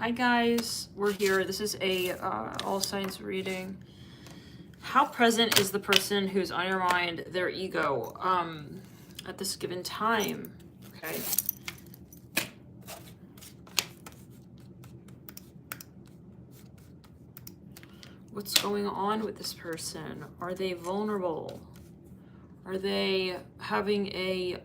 Hi guys, we're here. This is a all signs reading. How present is the person who's on your mind, their ego, at this given time? Okay. What's going on with this person? Are they vulnerable? Are they having a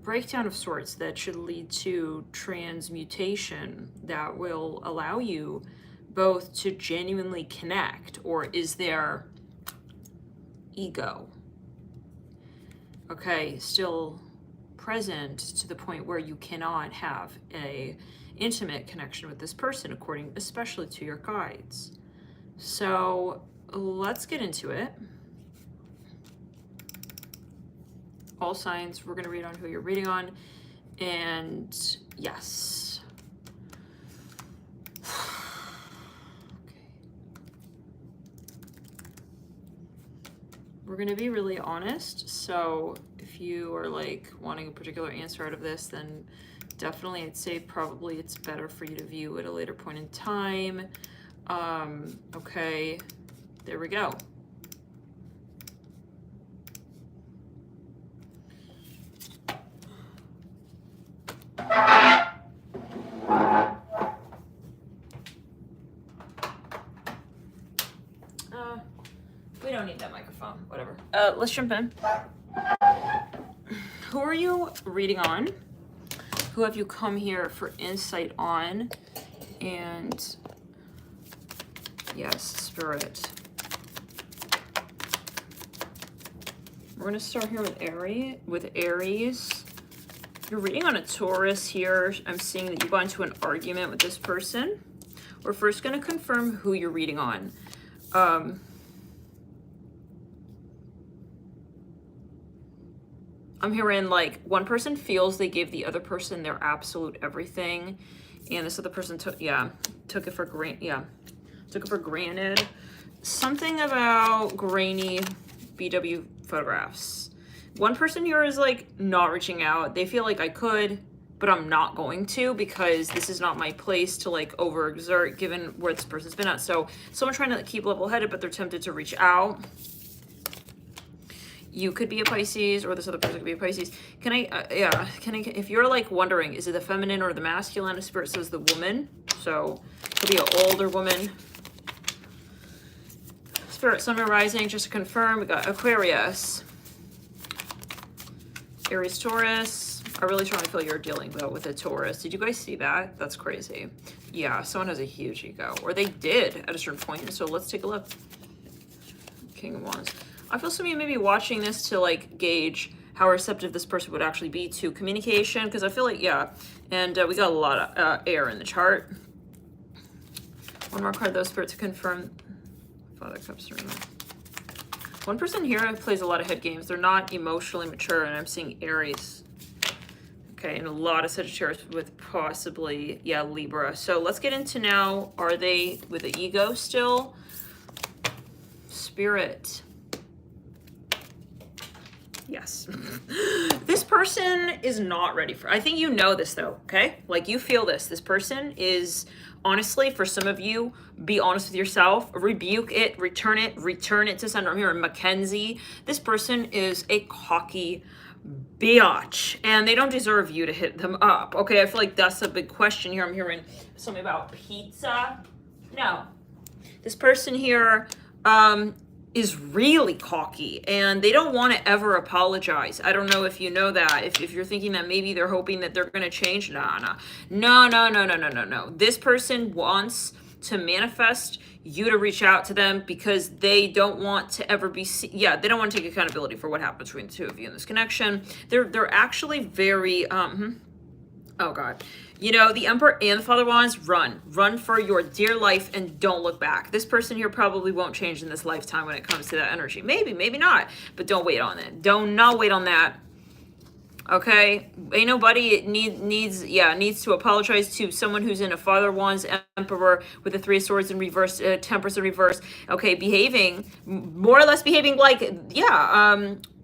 breakdown of sorts that should lead to transmutation that will allow you both to genuinely connect? Or is there ego, okay, still present to the point where you cannot have a intimate connection with this person, according especially to your guides? So let's get into it. All signs, we're going to read on who you're reading on. And yes. Okay. We're going to be really honest. So if you are like wanting a particular answer out of this, then definitely I'd say probably it's better for you to view at a later point in time. Okay, there we go. We don't need that microphone, whatever. Let's jump in. Who are you reading on? Who have you come here for insight on? And yes, Spirit. We're gonna start here with Aries. You're reading on a Taurus here. I'm seeing that you got into an argument with this person. We're first gonna confirm who you're reading on. I'm hearing like one person feels they gave the other person their absolute everything, and this other person took it for granted. Something about grainy BW photographs. One person here is like not reaching out. They feel like I could, but I'm not going to because this is not my place to like overexert given where this person's been at. So someone trying to keep level-headed, but they're tempted to reach out. You could be a Pisces, or this other person could be a Pisces. If you're like wondering, is it the feminine or the masculine? A Spirit says the woman. So it could be an older woman. Spirit, Sun, Moon, Rising, just to confirm, we got Aquarius, Aries, Taurus. I really strongly feel you're dealing though with a Taurus. Did you guys see that? That's crazy. Yeah, someone has a huge ego, or they did at a certain point. So let's take a look. King of Wands. I feel some of you may be watching this to like gauge how receptive this person would actually be to communication, because I feel like, yeah, and we got a lot of air in the chart. One more card though, Spirit, to confirm. Father Cups. One person here plays a lot of head games. They're not emotionally mature, and I'm seeing Aries. Okay, and a lot of Sagittarius with possibly, yeah, Libra. So let's get into now, are they with the ego still? Spirit. Yes. This person is not ready for, I think you know this though, okay? Like you feel this. This person is, honestly, for some of you, be honest with yourself, rebuke it, return it to sender. I'm hearing Mackenzie. This person is a cocky biatch, and they don't deserve you to hit them up, okay? I feel like that's a big question here. I'm hearing something about pizza. No. This person here, is really cocky, and they don't want to ever apologize. I don't know if you know that. If you're thinking that maybe they're hoping that they're going to change, no. This person wants to manifest you to reach out to them because they don't want to ever be they don't want to take accountability for what happened between the two of you in this connection. They're actually very oh god. You know, the Emperor and the Father Wands, run for your dear life and don't look back. This person here probably won't change in this lifetime when it comes to that energy. Maybe not, but don't wait on it. Do not wait on that. Okay, ain't nobody needs to apologize to someone who's in a Father Wands, Emperor with the Three of Swords in reverse, Temperance in reverse. Okay, behaving more or less behaving like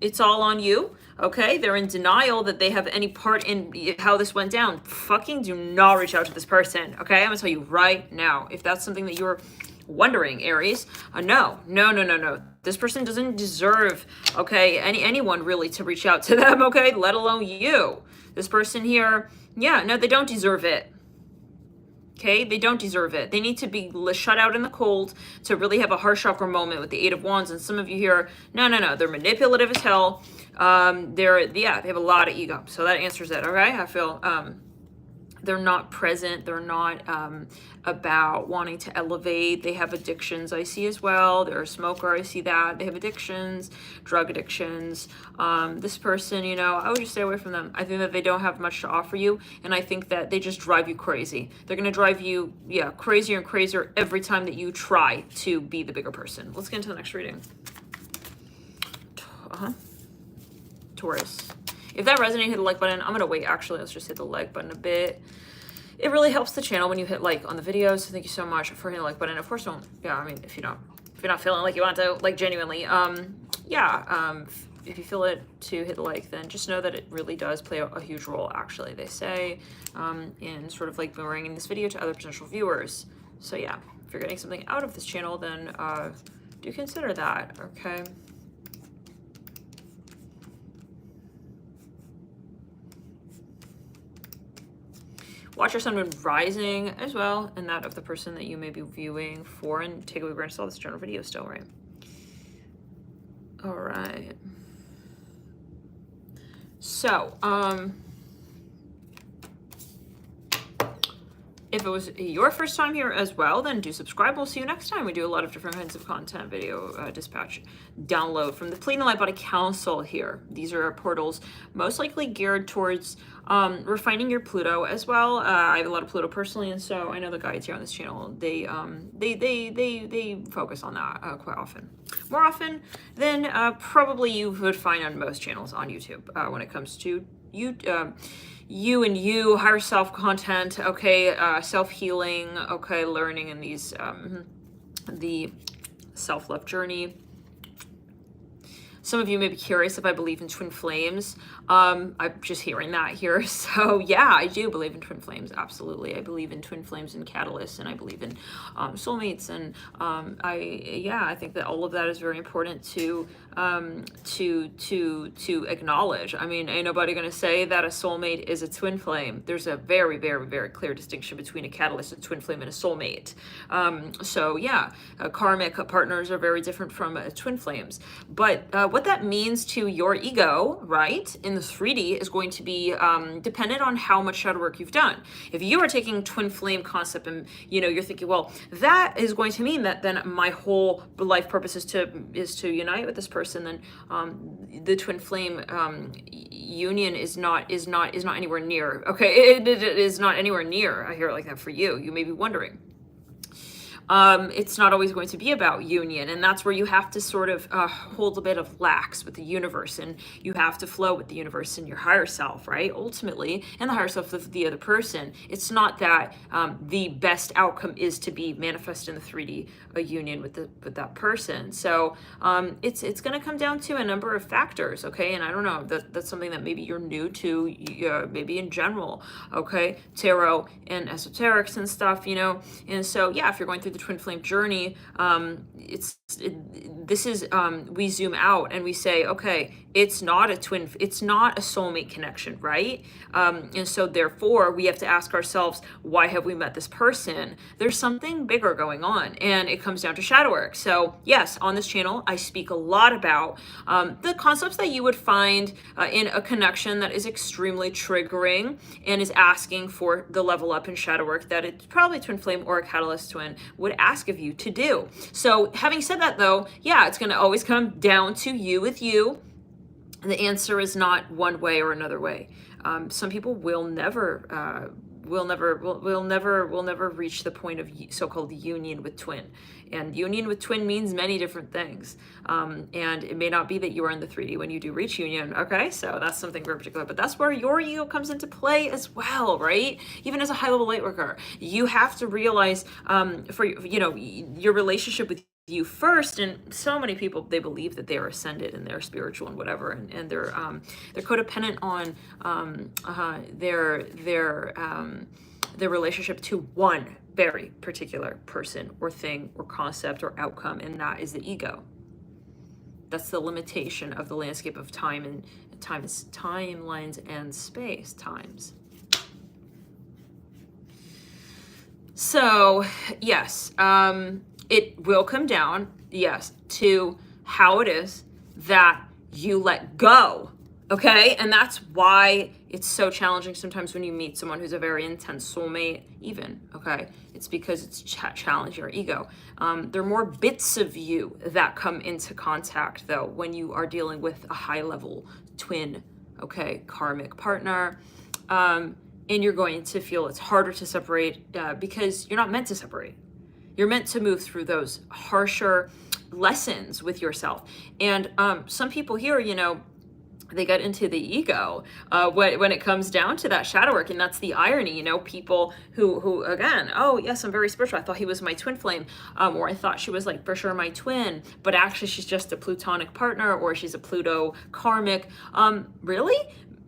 it's all on you. Okay, they're in denial that they have any part in how this went down. Fucking do not reach out to this person. Okay, I'm gonna tell you right now, if that's something that you're wondering, Aries, no. This person doesn't deserve, okay, anyone really to reach out to them, okay, let alone you. This person here, no, they don't deserve it. Okay, they don't deserve it. They need to be shut out in the cold to really have a heart chakra moment with the Eight of Wands. And some of you here, no, they're manipulative as hell. They have a lot of ego. So that answers it. Okay, I feel they're not present. They're not about wanting to elevate. They have addictions, I see as well. They're a smoker, I see that. They have addictions, drug addictions. This person, I would just stay away from them. I think that they don't have much to offer you, and I think that they just drive you crazy. They're gonna drive you, crazier and crazier every time that you try to be the bigger person. Let's get into the next reading. Taurus. If that resonated, hit the like button. I'm gonna wait, actually, let's just hit the like button a bit. It really helps the channel when you hit like on the videos, so thank you so much for hitting the like button. Of course, if you're not feeling like you want to, like, genuinely, if you feel it to hit the like, then just know that it really does play a huge role, actually, they say, in sort of like boomeranging this video to other potential viewers. So yeah, if you're getting something out of this channel, then do consider that, okay? Watch your sun, moon, rising as well, and that of the person that you may be viewing for, and take away grain of salt. This general video still, right? All right. So, if it was your first time here as well, then do subscribe. We'll see you next time. We do a lot of different kinds of content, video, dispatch, download from the Pleading the Light Body Council here. These are our portals most likely geared towards refining your Pluto as well. I have a lot of Pluto personally, and so I know the guides here on this channel, they focus on that quite often. More often than probably you would find on most channels on YouTube when it comes to you and you, higher self content, okay, self-healing, okay, learning in these, the self-love journey. Some of you may be curious if I believe in twin flames. I'm just hearing that here. So yeah, I do believe in twin flames. Absolutely. I believe in twin flames and catalysts, and I believe in soulmates. And I think that all of that is very important to acknowledge. I mean, ain't nobody going to say that a soulmate is a twin flame. There's a very, very, very clear distinction between a catalyst, a twin flame, and a soulmate. So yeah, karmic partners are very different from twin flames. But what that means to your ego, right, in the 3D is going to be dependent on how much shadow work you've done. If you are taking twin flame concept and you're thinking, well, that is going to mean that then my whole life purpose is to unite with this person, then the twin flame union is not anywhere near. Okay, it is not anywhere near. I hear it like that for you. You may be wondering. It's not always going to be about union, and that's where you have to sort of hold a bit of lax with the universe, and you have to flow with the universe and your higher self, right? Ultimately, and the higher self of the other person. It's not that the best outcome is to be manifest in the 3D, a union with that person. So it's going to come down to a number of factors, okay? And I don't know, that's something that maybe you're new to, maybe in general, okay? Tarot and esoterics and stuff, and so yeah, if you're going through the twin flame journey, we zoom out and we say, okay, it's not a soulmate connection, right? And so therefore we have to ask ourselves, why have we met this person? There's something bigger going on, and it comes down to shadow work. So yes, on this channel I speak a lot about the concepts that you would find in a connection that is extremely triggering and is asking for the level up in shadow work that it's probably twin flame or a catalyst twin would ask of you to do. So having said that, though, yeah, it's going to always come down to you with you. The answer is not one way or another way. Some people will never we'll never reach the point of so-called union with twin. And union with twin means many different things. And it may not be that you are in the 3D when you do reach union, okay? So that's something very particular, but that's where your ego comes into play as well, right? Even as a high-level light worker, you have to realize for, you know, your relationship with you first. And so many people, they believe that they are ascended and they're spiritual and whatever, and they're codependent on their relationship to one very particular person or thing or concept or outcome, and that is the ego. That's the limitation of the landscape of time and timelines and space times. So yes, it will come down, yes, to how it is that you let go. Okay, and that's why it's so challenging sometimes when you meet someone who's a very intense soulmate, even, okay? It's because it's challenging your ego. There are more bits of you that come into contact, though, when you are dealing with a high-level twin, okay, karmic partner. And you're going to feel it's harder to separate because you're not meant to separate. You're meant to move through those harsher lessons with yourself. And some people here, you know, they get into the ego when it comes down to that shadow work. And that's the irony, you know, people who again, oh yes, I'm very spiritual, I thought he was my twin flame, or I thought she was like for sure my twin, but actually she's just a plutonic partner, or she's a Pluto karmic. Really?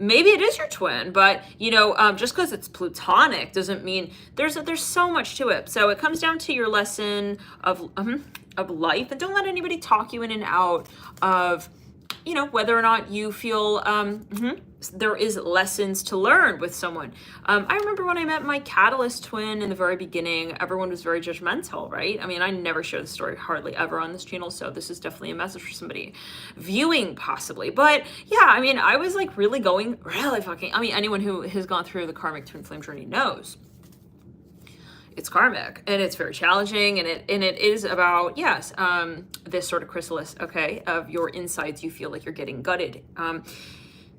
Maybe it is your twin, but you know, just because it's plutonic doesn't mean there's so much to it. So it comes down to your lesson of life, and don't let anybody talk you in and out of, you know, whether or not you feel there is lessons to learn with someone. I remember when I met my catalyst twin in the very beginning, everyone was very judgmental, right? I mean, I never share the story hardly ever on this channel, so this is definitely a message for somebody viewing possibly. But yeah, I mean, I was like really going really fucking, I mean, anyone who has gone through the karmic twin flame journey knows it's karmic and it's very challenging, and it is about, yes, this sort of chrysalis, okay, of your insides. You feel like you're getting gutted.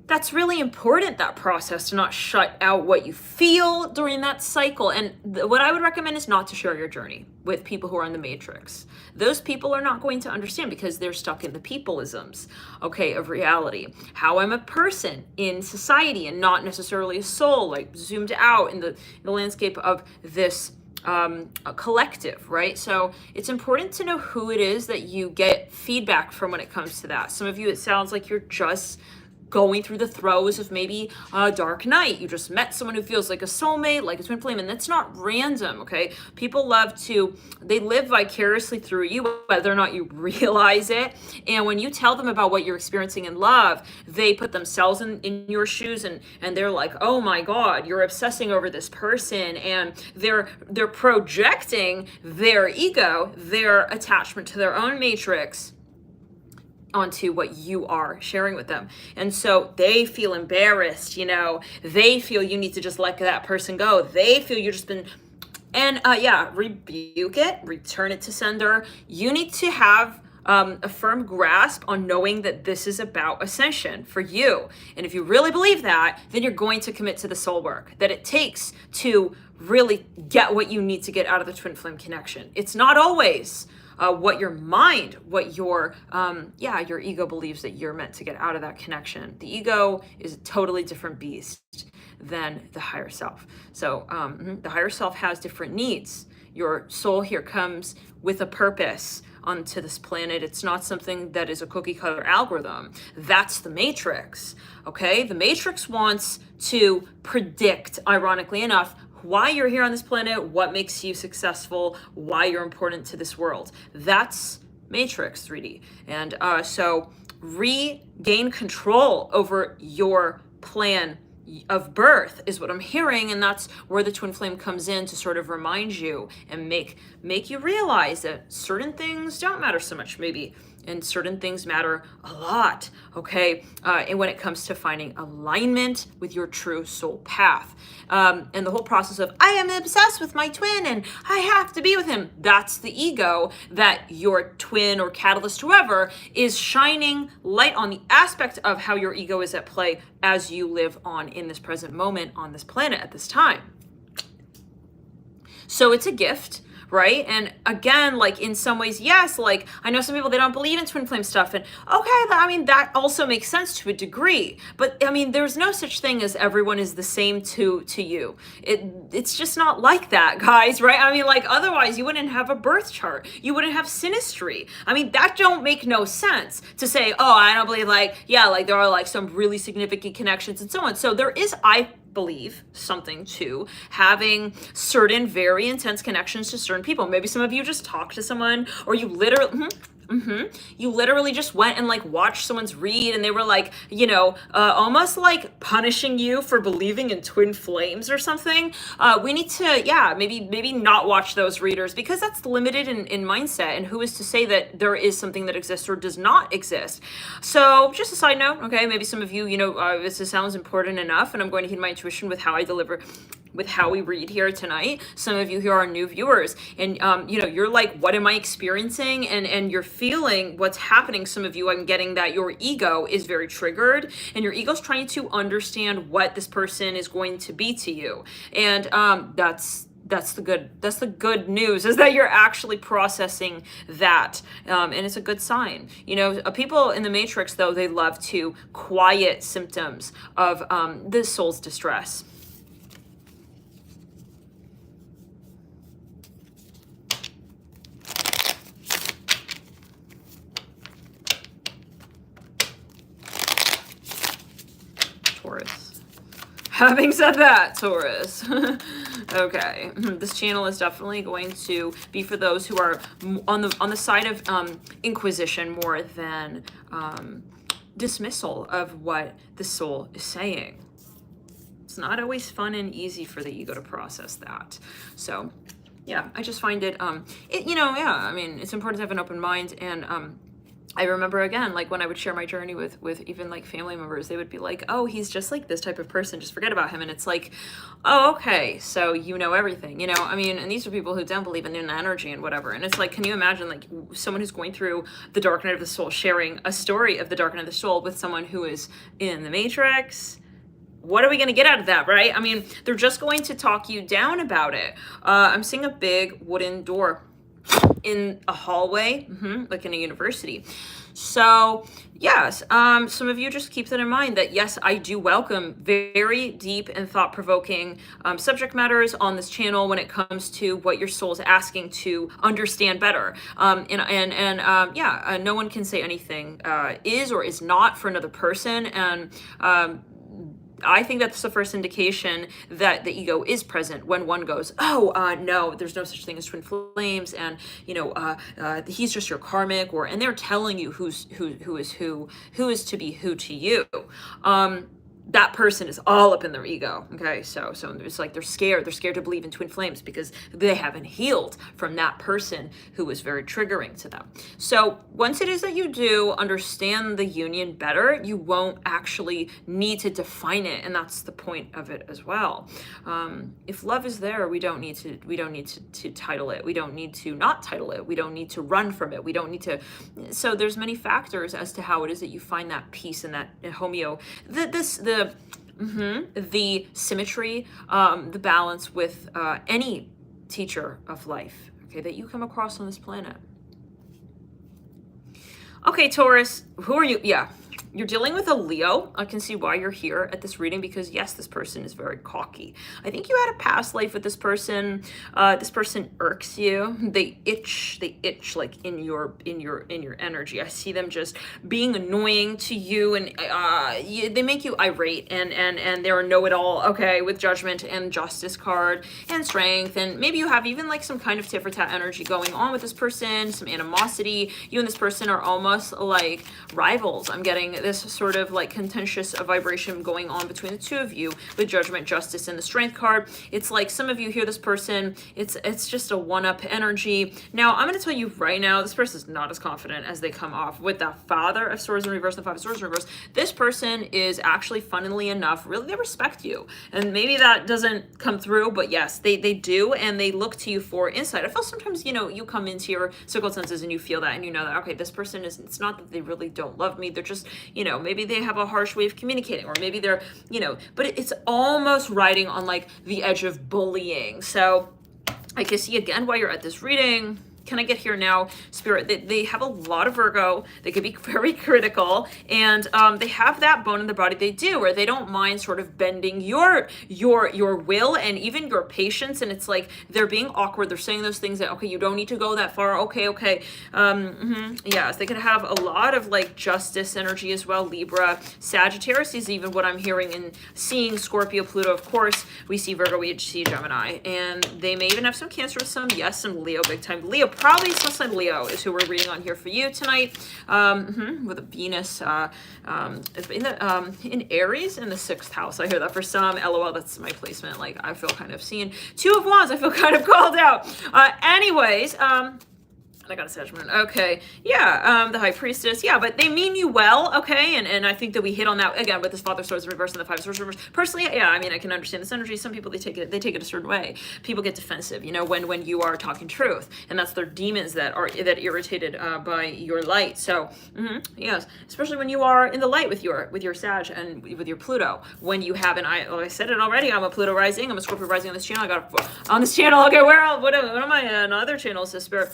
That's really important, that process, to not shut out what you feel during that cycle. And what I would recommend is not to share your journey with people who are in the matrix. Those people are not going to understand because they're stuck in the peopleisms, okay, of reality. How I'm a person in society and not necessarily a soul, like zoomed out in the landscape of this a collective, right? So it's important to know who it is that you get feedback from when it comes to that. Some of you, it sounds like you're just going through the throes of maybe a dark night. You just met someone who feels like a soulmate, like a twin flame, and that's not random, okay? People love to, they live vicariously through you, whether or not you realize it. And when you tell them about what you're experiencing in love, they put themselves in your shoes, and they're like, oh my God, you're obsessing over this person. And they're projecting their ego, their attachment to their own matrix onto what you are sharing with them. And so they feel embarrassed, you know, they feel you need to just let that person go. They feel you've just been, and yeah, rebuke it, return it to sender. You need to have a firm grasp on knowing that this is about ascension for you. And if you really believe that, then you're going to commit to the soul work that it takes to really get what you need to get out of the twin flame connection. It's not always what your mind, what your ego believes that you're meant to get out of that connection. The ego is a totally different beast than the higher self. So the higher self has different needs. Your soul here comes with a purpose onto this planet. It's not something that is a cookie cutter algorithm. That's the matrix, okay? The matrix wants to predict, ironically enough, why you're here on this planet, what makes you successful, why you're important to this world. That's Matrix 3D. And so regain control over your plan of birth is what I'm hearing, and that's where the twin flame comes in to sort of remind you and make you realize that certain things don't matter so much maybe, and certain things matter a lot, okay? And when it comes to finding alignment with your true soul path. And the whole process of, I am obsessed with my twin and I have to be with him. That's the ego that your twin or catalyst, whoever, is shining light on, the aspect of how your ego is at play as you live on in this present moment on this planet at this time. So it's a gift, right? And again, like in some ways, yes, like I know some people, they don't believe in twin flame stuff, and okay, I mean, that also makes sense to a degree, but I mean, there's no such thing as everyone is the same to you. It's just not like that, guys, right? I mean, like otherwise you wouldn't have a birth chart, you wouldn't have synastry. I mean, that don't make no sense to say, oh, I don't believe, like, yeah, like there are like some really significant connections and so on. So there is, I believe, something to having certain very intense connections to certain people. Maybe some of you just talked to someone, or you literally you literally just went and like watched someone's read, and they were like, you know, almost like punishing you for believing in twin flames or something. We need to, yeah, maybe not watch those readers, because that's limited in mindset, and who is to say that there is something that exists or does not exist. So just a side note, okay, maybe some of you, you know, this sounds important enough, and I'm going to heed my intuition with how I deliver, with how we read here tonight. Some of you here are new viewers, and you know, you're like, what am I experiencing? And you're feeling what's happening. Some of you, I'm getting that your ego is very triggered, and your ego's trying to understand what this person is going to be to you. And that's the good news, is that you're actually processing that, and it's a good sign. You know, people in the matrix, though, they love to quiet symptoms of the soul's distress. Taurus. Having said that, Taurus, okay, this channel is definitely going to be for those who are on the side of inquisition more than dismissal of what the soul is saying. It's not always fun and easy for the ego to process that. So, yeah, I just find it, you know, yeah, I mean, it's important to have an open mind. And I remember, again, like when I would share my journey with even like family members, they would be like, oh, he's just like this type of person, just forget about him. And it's like, oh, okay, so you know everything, you know? I mean, and these are people who don't believe in energy and whatever. And it's like, can you imagine like someone who's going through the dark night of the soul sharing a story of the dark night of the soul with someone who is in the matrix? What are we going to get out of that, right? I mean, they're just going to talk you down about it. I'm seeing a big wooden door in a hallway, like in a university. So yes, some of you just keep that in mind, that yes, I do welcome very deep and thought-provoking subject matters on this channel when it comes to what your soul is asking to understand better. Yeah, no one can say anything is or is not for another person. And I think that's the first indication that the ego is present, when one goes, oh, no, there's no such thing as twin flames, and you know, he's just your karmic, and they're telling you who is to be who to you. That person is all up in their ego. Okay, so it's like they're scared to believe in twin flames because they haven't healed from that person who was very triggering to them. So once it is that you do understand the union better, you won't actually need to define it, and that's the point of it as well. If love is there, we don't need to title it. We don't need to not title it. We don't need to run from it. We don't need to. So there's many factors as to how it is that you find that peace and that homeo. The symmetry, the balance with any teacher of life, okay, that you come across on this planet. Okay, Taurus, who are you? Yeah, you're dealing with a Leo. I can see why you're here at this reading, because yes, this person is very cocky. I think you had a past life with this person. This person irks you. They itch like in your energy. I see them just being annoying to you, and they make you irate, and they're a know-it-all, okay, with Judgment and Justice card and Strength, and maybe you have even like some kind of tit for tat energy going on with this person, some animosity. You and this person are almost like rivals. I'm getting this sort of like contentious vibration going on between the two of you with Judgment, Justice, and the Strength card. It's like some of you hear this person, it's just a one-up energy. Now, I'm going to tell you right now, this person is not as confident as they come off with that Father of Swords in reverse and the Five of Swords in reverse. This person is actually, funnily enough, really, they respect you. And maybe that doesn't come through, but yes, they do, and they look to you for insight. I feel sometimes, you know, you come into your circle senses and you feel that, and you know that, okay, this person is, it's not that they really don't love me, they're just, you know, maybe they have a harsh way of communicating, or maybe they're, you know, but it's almost riding on like the edge of bullying. So I can see again why you're at this reading. Can I get here now, Spirit? They have a lot of Virgo. They could be very critical, and they have that bone in their body. They do, where they don't mind sort of bending your will and even your patience. And it's like they're being awkward. They're saying those things that, okay, you don't need to go that far. Okay. Yes, they could have a lot of like justice energy as well. Libra, Sagittarius is even what I'm hearing and seeing. Scorpio, Pluto, of course. We see Virgo, we see Gemini, and they may even have some Cancer, some some Leo, big time Leo. Probably Sun Leo is who we're reading on here for you tonight, with a Venus in Aries in the 6th house. I hear that for some. LOL, that's my placement. Like, I feel kind of seen. 2 of Wands, I feel kind of called out. Anyways, I got a Sagittarius. Okay. Yeah. The High Priestess. Yeah, but they mean you well. Okay. And I think that we hit on that again with this Father Swords reverse and the 5 Swords reverse. Personally, yeah, I mean, I can understand this energy. Some people, they take it a certain way. People get defensive, you know, when you are talking truth, and that's their demons that are irritated by your light. So, yes, especially when you are in the light with your Sag and with your Pluto. When you have I said it already. I'm a Pluto rising. I'm a Scorpio rising on this channel. I got on this channel. Okay, what am I on other channels? This Spirit.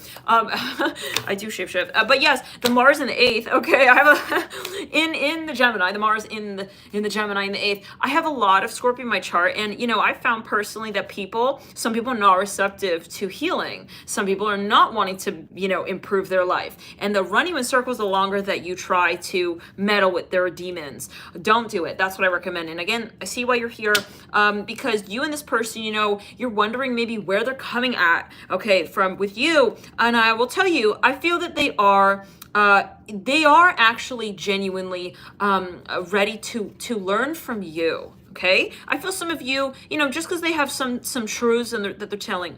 I do shapeshift, but yes, the Mars in the 8th. Okay, I have in the Gemini, the Mars in the Gemini in the 8th. I have a lot of Scorpio in my chart, and you know, I found personally that some people are not receptive to healing. Some people are not wanting to, you know, improve their life, and the run you in circles the longer that you try to meddle with their demons. Don't do it. That's what I recommend. And again, I see why you're here, because you and this person, you know, you're wondering maybe where they're coming at. Okay, from with you, and I will tell you, I feel that they are actually genuinely ready to learn from you. Okay, I feel some of you, you know, just because they have some truths that they're telling,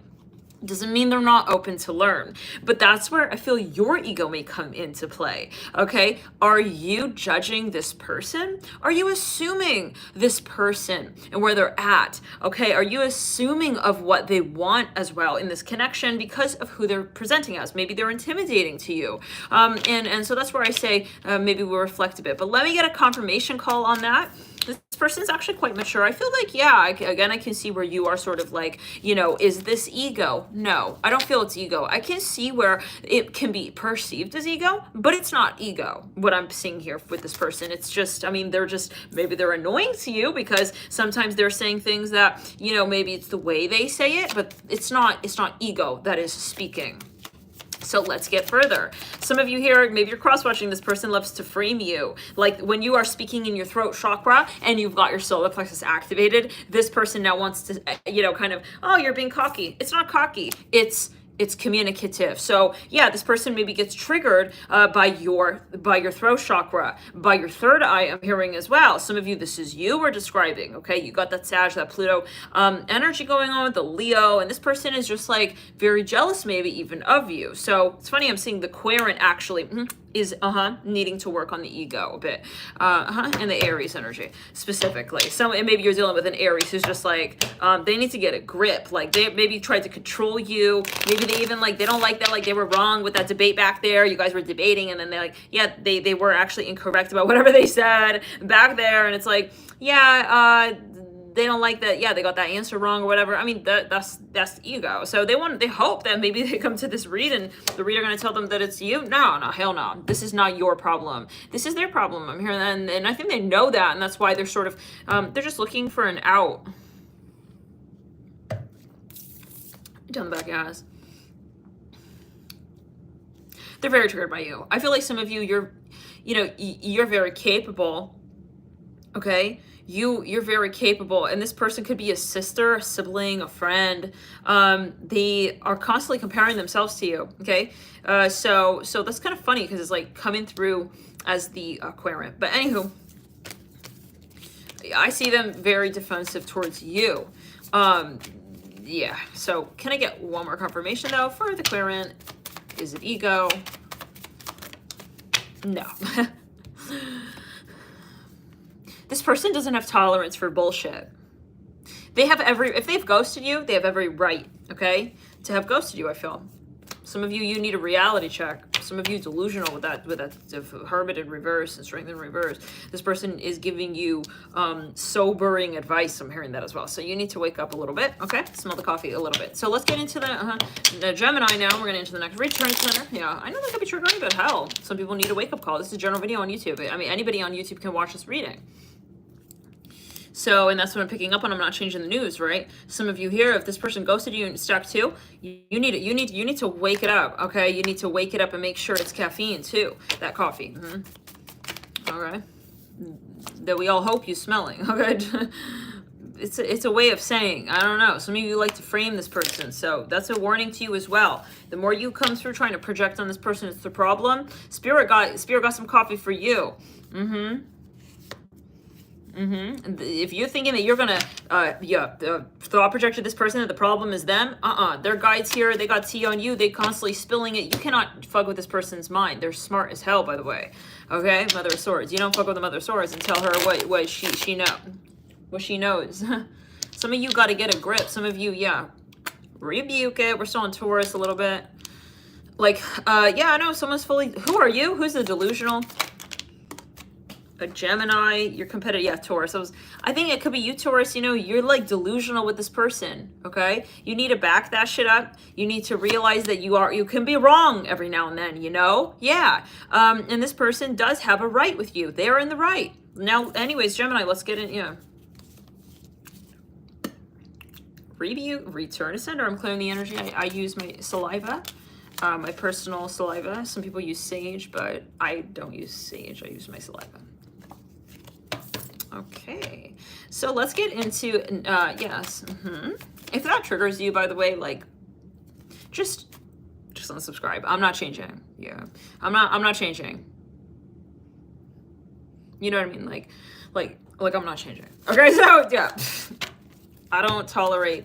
doesn't mean they're not open to learn. But that's where I feel your ego may come into play. Okay, are you judging this person? Are you assuming this person and where they're at? Okay, are you assuming of what they want as well in this connection because of who they're presenting as? Maybe they're intimidating to you, and so that's where I say maybe we'll reflect a bit. But let me get a confirmation call on that. This person is actually quite mature. I feel like, yeah, again, I can see where you are sort of like, you know, is this ego? No, I don't feel it's ego. I can see where it can be perceived as ego, but it's not ego, what I'm seeing here with this person. It's just, I mean, maybe they're annoying to you because sometimes they're saying things that, you know, maybe it's the way they say it, but it's not ego that is speaking. So let's get further. Some of you here, maybe you're cross-watching, this person loves to frame you. Like when you are speaking in your throat chakra and you've got your solar plexus activated, this person now wants to, you know, kind of, oh, you're being cocky. It's not cocky. It's communicative. So yeah, this person maybe gets triggered by your throat chakra, by your third eye. I'm hearing as well. Some of you, this is you we're describing. Okay, you got that Sag, that Pluto energy going on with the Leo, and this person is just like very jealous, maybe even of you. So it's funny. I'm seeing the Querent actually is needing to work on the ego a bit, and the Aries energy specifically. So and maybe you're dealing with an Aries who's just like they need to get a grip. Like they maybe tried to control you. Maybe they even like they don't like that. Like they were wrong with that debate back there. You guys were debating, and then they're like, yeah, they were actually incorrect about whatever they said back there. And it's like, yeah, they don't like that. Yeah, they got that answer wrong or whatever. I mean, that's ego. So they hope that maybe they come to this read and the reader going to tell them that it's you. No, hell no. This is not your problem. This is their problem. I'm hearing that, and I think they know that, and that's why they're sort of they're just looking for an out. Down the back, guys. They're very triggered by you. I feel like some of you, you're very capable. Okay. You're very capable, and this person could be a sister, a sibling, a friend. They are constantly comparing themselves to you. Okay, so that's kind of funny because it's like coming through as the Querent. But anywho, I see them very defensive towards you. Yeah. So can I get one more confirmation though for the Querent? Is it ego? No. This person doesn't have tolerance for bullshit. If they've ghosted you, they have every right, okay, to have ghosted you, I feel. Some of you, you need a reality check. Some of you delusional with that Hermit in reverse and Strength in reverse. This person is giving you sobering advice. I'm hearing that as well. So you need to wake up a little bit, okay? Smell the coffee a little bit. So let's get into the Gemini now. We're going to enter the next return center. Yeah, I know that could be triggering, but hell, some people need a wake-up call. This is a general video on YouTube. I mean, anybody on YouTube can watch this reading. So, and that's what I'm picking up on. I'm not changing the news, right? Some of you here, if this person ghosted you in step 2, you need to wake it up, okay? You need to wake it up and make sure it's caffeine too, that coffee. All right. That we all hope you smelling, okay? It's a way of saying, I don't know. Some of you like to frame this person, so that's a warning to you as well. The more you come through trying to project on this person, it's the problem. Spirit got some coffee for you. And if you're thinking that you're gonna thought projected this person that the problem is them, their guides here, they got tea on you, they constantly spilling it. You cannot fuck with this person's mind. They're smart as hell, by the way. Okay, Mother of Swords. You don't fuck with the Mother of Swords and tell her what she knows. Some of you got to get a grip. Some of you, rebuke it. We're still on Taurus a little bit. Like, I know someone's fully. Who are you? Who's the delusional? A Gemini, you're competitive. Yeah, Taurus. I think it could be you, Taurus. You know, you're like delusional with this person. Okay, you need to back that shit up. You need to realize that you can be wrong every now and then. You know, and this person does have a right with you. They are in the right now. Anyways, Gemini, let's get in. Yeah. Rebuke, return to sender. I'm clearing the energy. I use my saliva. My personal saliva. Some people use sage, but I don't use sage. I use my saliva. Okay, so let's get into yes. If that triggers you, by the way, like just unsubscribe. I'm not changing. Yeah, I'm not changing. You know what I mean? Like I'm not changing. Okay, so yeah, I don't tolerate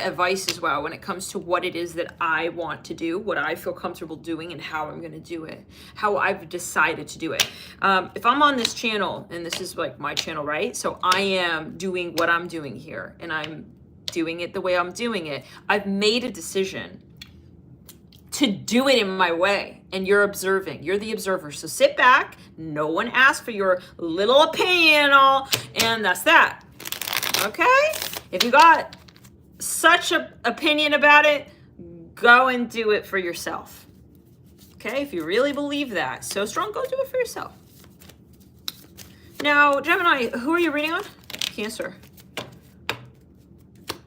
advice as well when it comes to what it is that I want to do, what I feel comfortable doing, and how I'm going to do it, how I've decided to do it. If I'm on this channel, and this is like my channel, right? So I am doing what I'm doing here, and I'm doing it the way I'm doing it. I've made a decision to do it in my way, and you're observing. You're the observer. So sit back. No one asked for your little opinion, and that's that. Okay? If you got such an opinion about it, go and do it for yourself. Okay? If you really believe that so strong, go do it for yourself. Now, Gemini, who are you reading on? Cancer.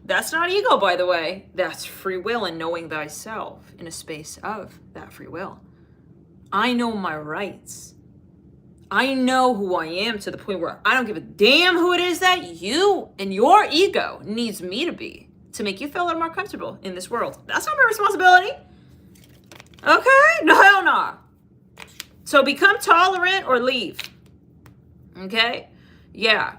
That's not ego, by the way. That's free will and knowing thyself in a space of that free will. I know my rights. I know who I am to the point where I don't give a damn who it is that you and your ego needs me to be to make you feel a little more comfortable in this world. That's not my responsibility. Okay? No, hell no. So become tolerant or leave. Okay? Yeah.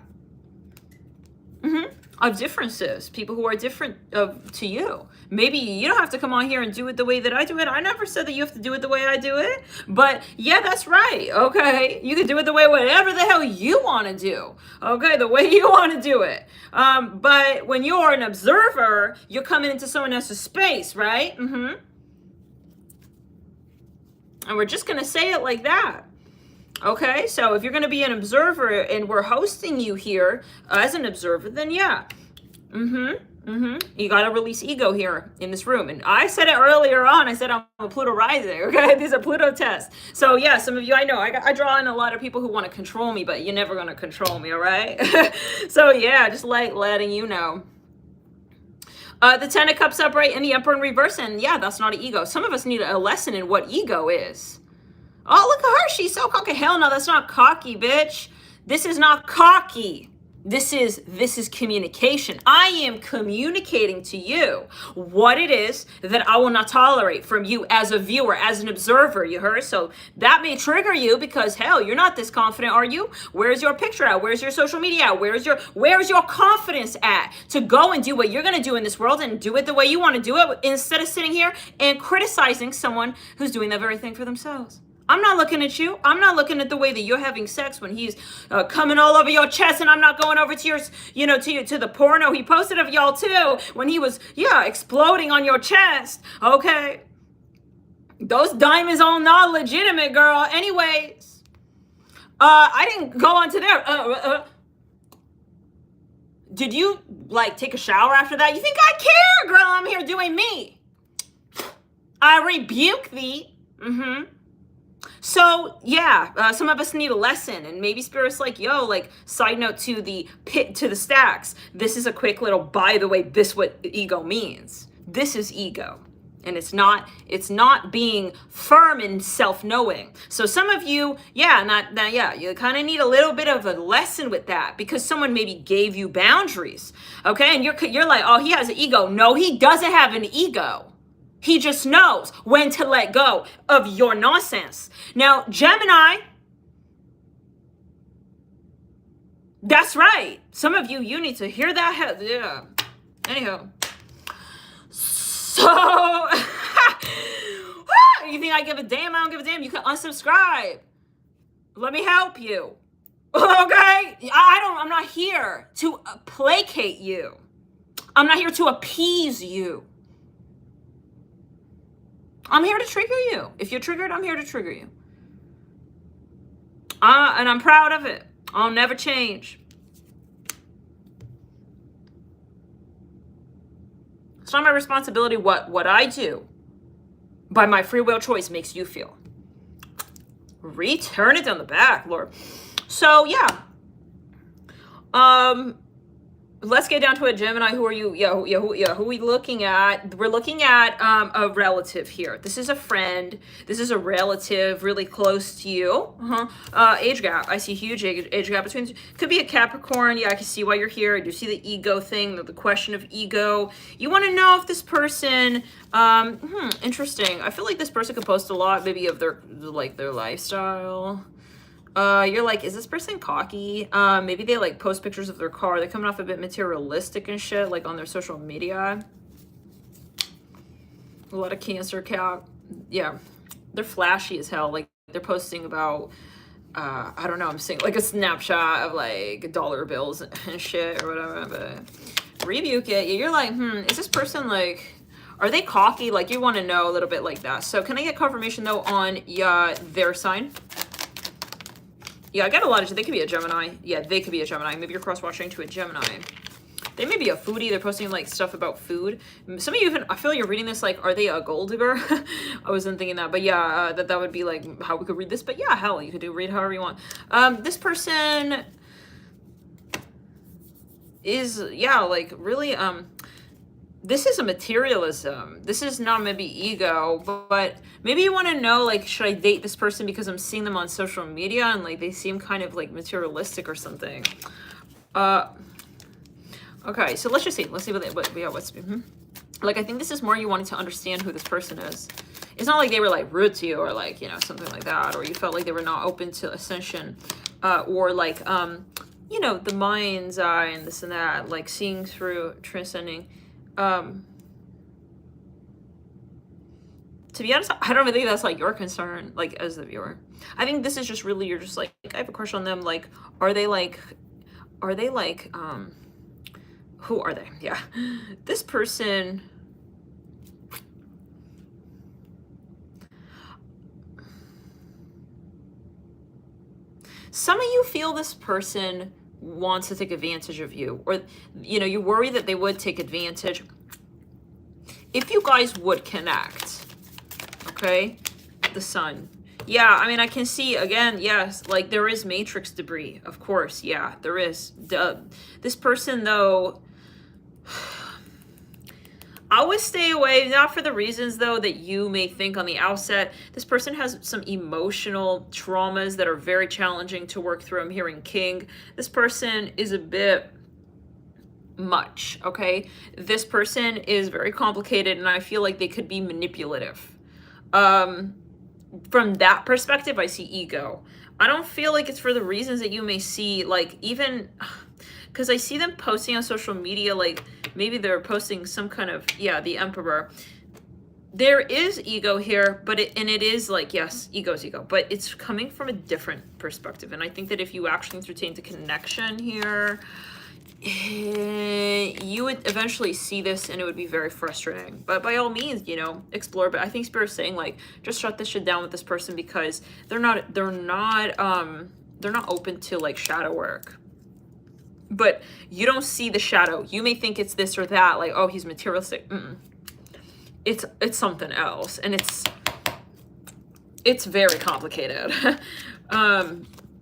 Of differences. People who are different to you. Maybe you don't have to come on here and do it the way that I do it. I never said that you have to do it the way I do it. But yeah, that's right. Okay. You can do it the way whatever the hell you want to do. Okay. The way you want to do it. But when you're an observer, you're coming into someone else's space, right? And we're just going to say it like that. Okay, so if you're going to be an observer and we're hosting you here as an observer, then yeah. You got to release ego here in this room. And I said it earlier on. I said I'm a Pluto rising, okay? These are Pluto tests. So yeah, some of you, I know, I draw in a lot of people who want to control me, but you're never going to control me, all right? So yeah, just like letting you know. The Ten of Cups upright and the Emperor in reverse. And yeah, that's not an ego. Some of us need a lesson in what ego is. Oh, look at her. She's so cocky. Hell no, that's not cocky, bitch. This is not cocky. This is communication. I am communicating to you what it is that I will not tolerate from you as a viewer, as an observer, you heard? So that may trigger you because, hell, you're not this confident, are you? Where's your picture at? Where's your social media at? Where's your confidence at to go and do what you're going to do in this world and do it the way you want to do it instead of sitting here and criticizing someone who's doing that very thing for themselves? I'm not looking at you. I'm not looking at the way that you're having sex when he's coming all over your chest, and I'm not going over to your, to the porno he posted of y'all too, when he was, exploding on your chest. Okay. Those diamonds are not legitimate, girl. Anyways, I didn't go on to there. Did you, like, take a shower after that? You think I care, girl? I'm here doing me. I rebuke thee. So, yeah, some of us need a lesson, and maybe Spirit's like, yo, like, side note to the stacks. This is a quick little, by the way, this what ego means. This is ego. And it's not being firm and self-knowing. So some of you, you kind of need a little bit of a lesson with that, because someone maybe gave you boundaries, okay? And you're like, oh, he has an ego. No, he doesn't have an ego. He just knows when to let go of your nonsense. Now, Gemini, that's right. Some of you need to hear that. Yeah. Anyhow. So, you think I give a damn? I don't give a damn. You can unsubscribe. Let me help you. Okay? I'm not here to placate you. I'm not here to appease you. I'm here to trigger you. If you're triggered, I'm here to trigger you. And I'm proud of it. I'll never change. It's not my responsibility what I do by my free will choice makes you feel. Return it down the back, Lord. So, yeah. Let's get down to a Gemini. Who are you? Who are we looking at? We're looking at a relative here. This is a friend. This is a relative really close to you. Age gap. I see huge age gap between. Could be a Capricorn. Yeah, I can see why you're here. I do see the ego thing, the question of ego. You want to know if this person, interesting. I feel like this person could post a lot, maybe of their lifestyle. You're like, is this person cocky? Maybe they like post pictures of their car. They're coming off a bit materialistic and shit, like on their social media. A lot of Cancer cap. Yeah, they're flashy as hell. Like they're posting about, I don't know, I'm seeing like a snapshot of like dollar bills and shit or whatever, but rebuke it. You're like, is this person like, are they cocky? Like you want to know a little bit like that. So can I get confirmation though on their sign? Yeah, I got a lot of, they could be a Gemini. Yeah, they could be a Gemini. Maybe you're cross-watching to a Gemini. They may be a foodie. They're posting like stuff about food. Some of you even, I feel like you're reading this like, are they a gold digger? I wasn't thinking that, but yeah, that would be like how we could read this. But yeah, hell, you could read however you want. This person is, yeah, like really, this is a materialism. This is not maybe ego, but maybe you want to know, like, should I date this person because I'm seeing them on social media and like they seem kind of like materialistic or something. Okay, so let's just see. Let's see what's like. I think this is more you wanted to understand who this person is. It's not like they were like rude to you or like, something like that, or you felt like they were not open to ascension, or like, the mind's eye and this and that, like seeing through, transcending. To be honest, I don't really think that's like your concern, like as the viewer. I think this is just really, you're just like, I have a crush on them. Like, are they like, who are they? Yeah. This person, some of you feel this person wants to take advantage of you, or you worry that they would take advantage if you guys would connect. Okay, the sun. Yeah, I mean, I can see again, yes, like there is matrix debris, of course. Yeah, there is. This person though, I would stay away, not for the reasons though that you may think on the outset. This person has some emotional traumas that are very challenging to work through. I'm hearing King. This person is a bit much, okay? This person is very complicated and I feel like they could be manipulative. From that perspective, I see ego. I don't feel like it's for the reasons that you may see, like even, because I see them posting on social media, like maybe they're posting some kind of, yeah, the Emperor. there is ego here, but it is like, yes, ego's ego, but it's coming from a different perspective. And I think that if you actually entertain the connection here, you would eventually see this and it would be very frustrating. But by all means, you know, explore. But I think Spirit's saying, like, just shut this shit down with this person, because they're not open to like shadow work. But you don't see the shadow. You may think it's this or that, like, oh, he's materialistic. It's something else, and it's very complicated.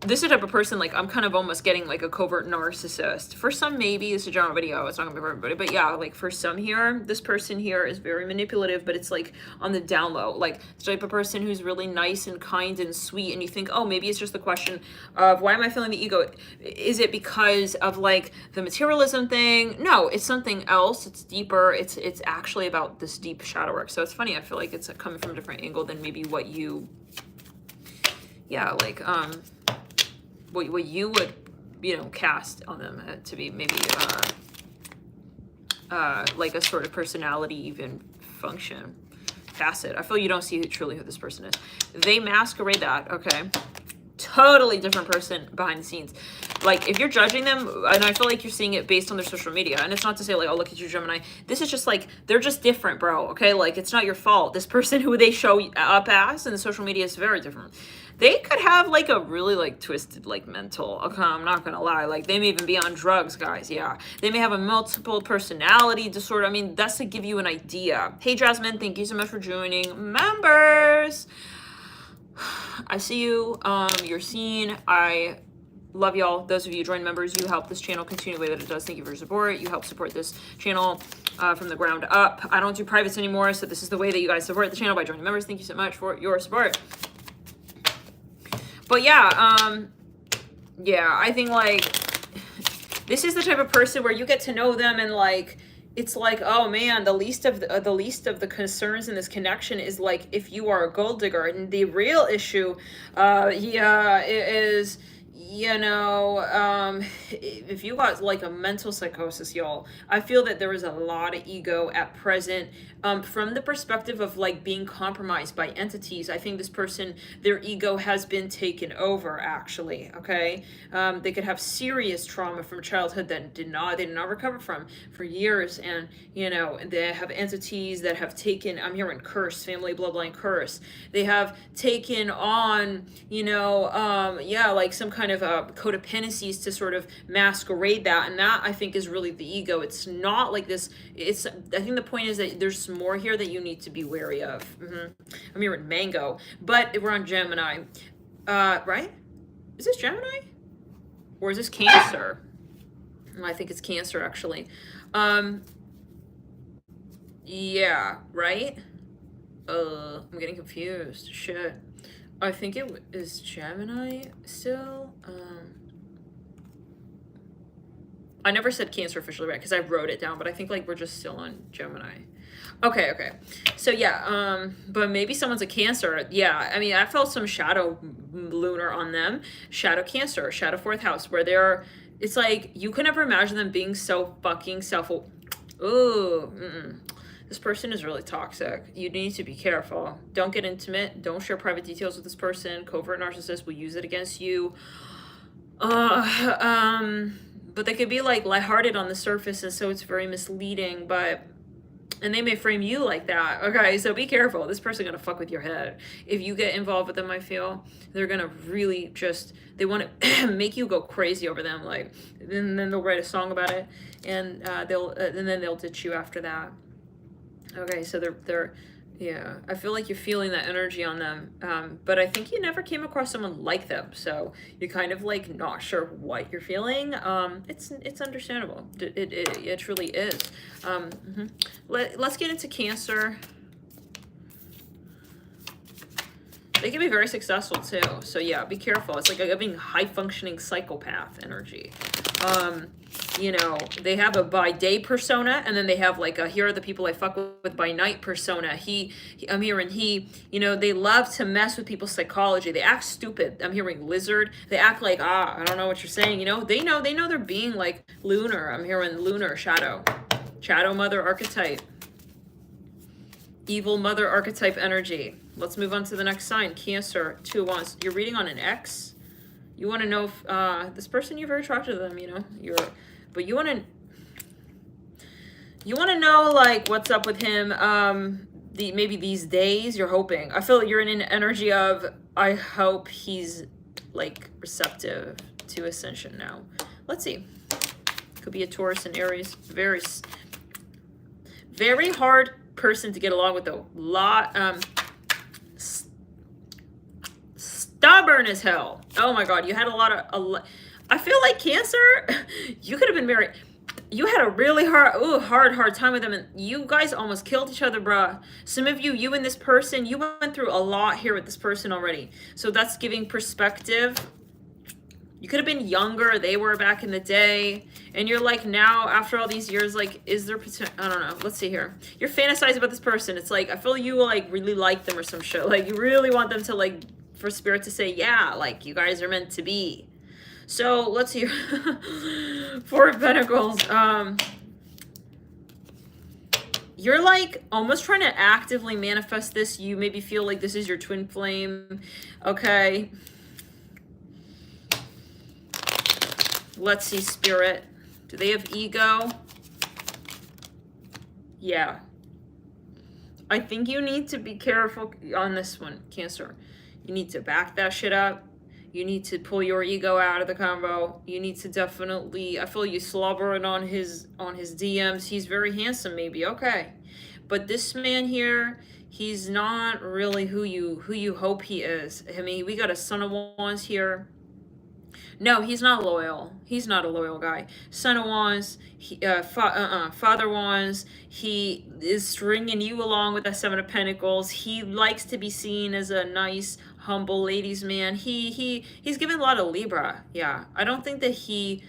This is the type of person, like, I'm kind of almost getting like a covert narcissist. For some, maybe it's a general video, it's not gonna be for everybody, but yeah, like for some here, this person here is very manipulative, but it's like on the down low, like the type of person who's really nice and kind and sweet, and you think, oh, maybe it's just the question of, why am I feeling the ego? Is it because of like the materialism thing? No, it's something else. It's deeper. It's actually about this deep shadow work. So it's funny, I feel like it's coming from a different angle than maybe what you, yeah, like what you would, you know, cast on them to be maybe like a sort of personality, even function, facet. I feel you don't see truly who this person is. They masquerade that, okay? Totally different person behind the scenes. Like, if you're judging them, and I feel like you're seeing it based on their social media, and it's not to say like, oh, look at you, Gemini. This is just like, they're just different, bro, okay? Like, it's not your fault. This person who they show up as in the social media is very different. They could have like a really like twisted like mental, okay, I'm not gonna lie, like they may even be on drugs, guys. Yeah, they may have a multiple personality disorder. I mean, that's to give you an idea. Hey Jasmine, thank you so much for joining. Members, I see you. You're seen. I love y'all. Those of you join members, you help this channel continue the way that it does. Thank you for your support. You help support this channel from the ground up. I don't do privates anymore, so this is the way that you guys support the channel, by joining members. Thank you so much for your support. But yeah, yeah, I think like this is the type of person where you get to know them, and like it's like, oh man, the least of the concerns in this connection is like if you are a gold digger, and the real issue, yeah, it is, you know, if you got like a mental psychosis, y'all, I feel that there is a lot of ego at present. From the perspective of like being compromised by entities, I think this person, their ego has been taken over, actually, okay? They could have serious trauma from childhood that they did not recover from for years, and, you know, they have entities that have taken, I'm hearing curse, family bloodline curse. They have taken on, you know, yeah, like some kind of codependencies to sort of masquerade that, and that I think is really the ego. It's not like this, it's, I think the point is that there's more here that you need to be wary of. I'm here in Mango, but we're on Gemini, right? Is this Gemini or is this Cancer? I think it's Cancer, actually. Yeah, right. I'm getting confused. Shit. I think it is Gemini still. I never said Cancer officially, right? Because I wrote it down, but I think like we're just still on Gemini. Okay. So yeah, but maybe someone's a Cancer. Yeah, I mean, I felt some shadow lunar on them. Shadow Cancer, shadow fourth house, where they're, it's like you could never imagine them being so fucking This person is really toxic. You need to be careful. Don't get intimate. Don't share private details with this person. Covert narcissist will use it against you. But they could be like lighthearted on the surface, and so it's very misleading, and they may frame you like that. Okay, so be careful. This person's gonna fuck with your head. If you get involved with them, I feel they're gonna really just, they want to make you go crazy over them, like, and then they'll write a song about it, and then they'll ditch you after that. Okay, so they're yeah, I feel like you're feeling that energy on them, but I think you never came across someone like them, so you're kind of like not sure what you're feeling. It's understandable. It truly is. Let's get into Cancer. They can be very successful too, so yeah, be careful. It's like having high functioning psychopath energy. You know, they have a by day persona, and then they have like a, here are the people I fuck with by night persona. I'm hearing you know, they love to mess with people's psychology. They act stupid. I'm hearing lizard. They act like, I don't know what you're saying. You know, they know they're being like lunar. I'm hearing lunar, shadow mother archetype. Evil mother archetype energy. Let's move on to the next sign. Cancer, 2 of Wands. You're reading on an ex. You want to know if this person, you're very attracted to them, you know. But you want to know like what's up with him. Maybe these days you're hoping. I feel like you're in an energy of, I hope he's like receptive to ascension now. Let's see. Could be a Taurus and Aries. Very hard person to get along with though. Stubborn as hell. Oh my god, you had a lot of I feel like Cancer, you could have been married. You had a really hard time with them, and you guys almost killed each other, bruh. Some of you and this person, you went through a lot here with this person already. So that's giving perspective. You could have been younger, they were back in the day, and you're like now, after all these years, like, is there potential? I don't know. Let's see here. You're fantasizing about this person. It's like, I feel you like really like them or some shit. Like, you really want them to like, for spirit to say, yeah, like, you guys are meant to be. So let's see. 4 of Pentacles. You're like almost trying to actively manifest this. You maybe feel like this is your twin flame. Okay. Let's see, Spirit. Do they have ego? Yeah. I think you need to be careful on this one, Cancer. You need to back that shit up. You need to pull your ego out of the combo. You need to definitely, I feel you slobbering on his DMs. He's very handsome, maybe. Okay. But this man here, he's not really who you hope he is. I mean, we got a Son of Wands here. No, he's not loyal. He's not a loyal guy. Son of Wands, Father Wands, he is stringing you along with the 7 of Pentacles. He likes to be seen as a nice, humble ladies man. He's given a lot of Libra. Yeah, I don't think that he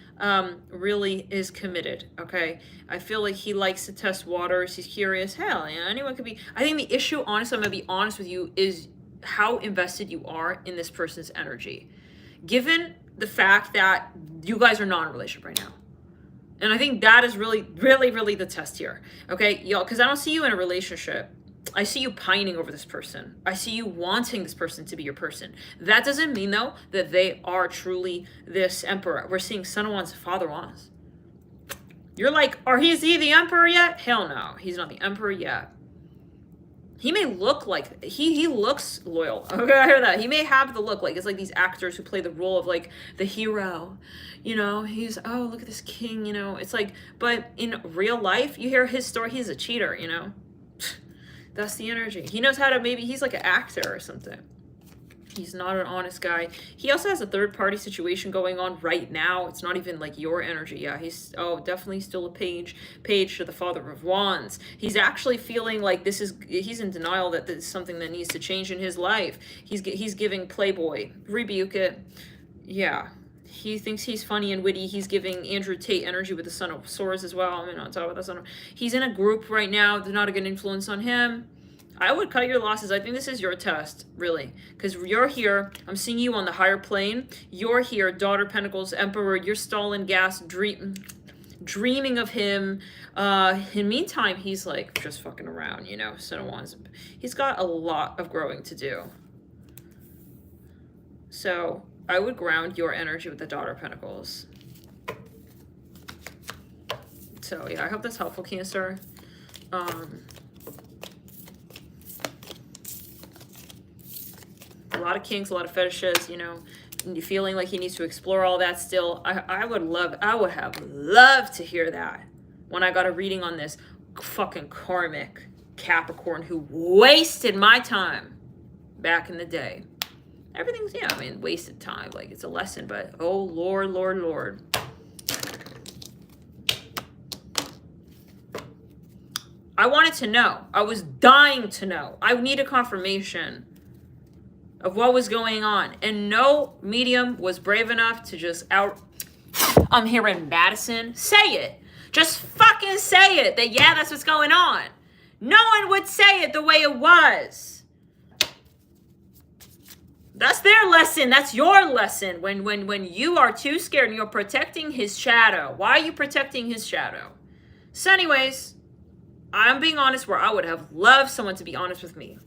really is committed. Okay, I feel like he likes to test waters. He's curious. Hell, yeah, anyone could be. I think the issue, honestly, I'm gonna be honest with you, is how invested you are in this person's energy, given the fact that you guys are not in a relationship right now. And I think that is really the test here. Okay, y'all, because I don't see you in a relationship. I see you pining over this person. I see you wanting this person to be your person. That doesn't mean, though, that they are truly this emperor. We're seeing Son of Wands, Father Wands. You're like, is he the emperor yet? Hell no, he's not the emperor yet. He may look like, he looks loyal. Okay, I hear that. He may have the look, like, it's like these actors who play the role of, like, the hero. You know, he's, oh, look at this king, you know. It's like, but in real life, you hear his story, he's a cheater, you know. That's the energy. He knows how to, maybe he's like an actor or something. He's not an honest guy. He also has a third-party situation going on right now. It's not even like your energy. Yeah, he's, definitely still a page to the Father of Wands. He's actually feeling like he's in denial that this is something that needs to change in his life. He's giving Playboy, rebuke it. Yeah. He thinks he's funny and witty. He's giving Andrew Tate energy with the Son of Swords as well. I mean, on top of the Son of... He's in a group right now. There's not a good influence on him. I would cut your losses. I think this is your test, really. Because you're here. I'm seeing you on the higher plane. You're here, Daughter Pentacles, Emperor. You're stalling gas, dreaming of him. In the meantime, he's like just fucking around, you know. Son of Wands. He's got a lot of growing to do. So I would ground your energy with the Daughter Pentacles. So yeah, I hope that's helpful, Cancer. A lot of kinks, a lot of fetishes, you know, feeling like he needs to explore all that still. I would have loved to hear that when I got a reading on this fucking karmic Capricorn who wasted my time back in the day. Everything's, yeah, I mean, wasted time. Like, it's a lesson, but oh, Lord, Lord, Lord. I wanted to know. I was dying to know. I needed confirmation of what was going on. And no medium was brave enough to just I'm here in Madison. Say it. Just fucking say it. That, yeah, that's what's going on. No one would say it the way it was. That's their lesson. That's your lesson. When you are too scared and you're protecting his shadow. Why are you protecting his shadow? So anyways, I'm being honest where I would have loved someone to be honest with me.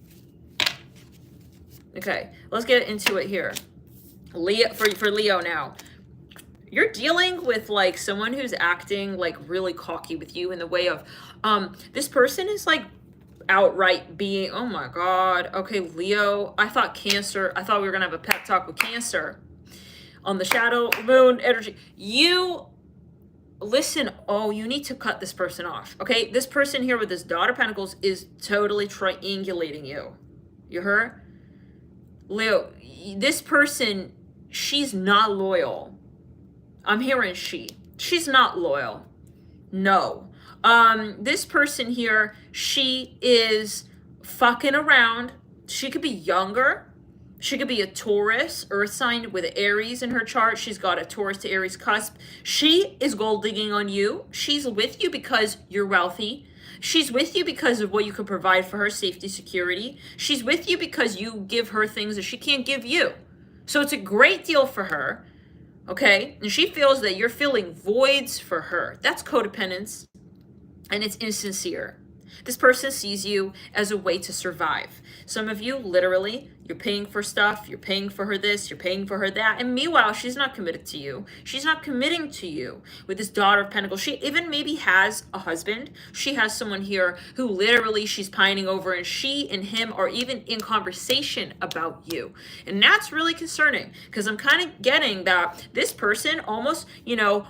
Okay, let's get into it here. Leo, for Leo now. You're dealing with like someone who's acting like really cocky with you in the way of, this person is like outright being, oh my God. Okay, Leo, I thought Cancer, I thought we were gonna have a pep talk with Cancer on the shadow moon energy. You listen, oh, you need to cut this person off. Okay, this person here with this Daughter of Pentacles is totally triangulating you. You heard? Leo, this person, she's not loyal. I'm hearing she's not loyal. No. This person here, she is fucking around. She could be younger. She could be a Taurus, earth sign with Aries in her chart. She's got a Taurus to Aries cusp. She is gold digging on you. She's with you because you're wealthy. She's with you because of what you can provide for her, safety, security. She's with you because you give her things that she can't give you. So it's a great deal for her. Okay, and she feels that you're filling voids for her. That's codependence, and it's insincere. This person sees you as a way to survive. Some of you, literally, you're paying for stuff, you're paying for her this, you're paying for her that, and meanwhile, she's not committed to you. She's not committing to you with this Daughter of Pentacles. She even maybe has a husband. She has someone here who literally she's pining over, and she and him are even in conversation about you. And that's really concerning, because I'm kind of getting that this person almost,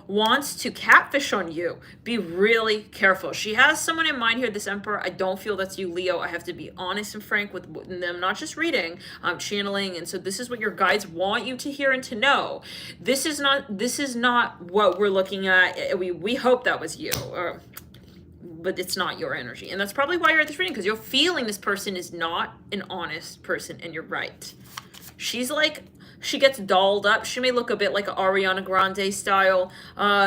wants to catfish on you. Be really careful. She has someone in mind here, this Emperor. I don't feel that's you, Leo. I have to be honest and frank with them, not just reading. I'm channeling, and so this is what your guides want you to hear and to know. This is not what we're looking at. We hope that was you, but it's not your energy, and that's probably why you're at this reading, because you're feeling this person is not an honest person, and you're right. She's like, she gets dolled up. She may look a bit like an Ariana Grande style.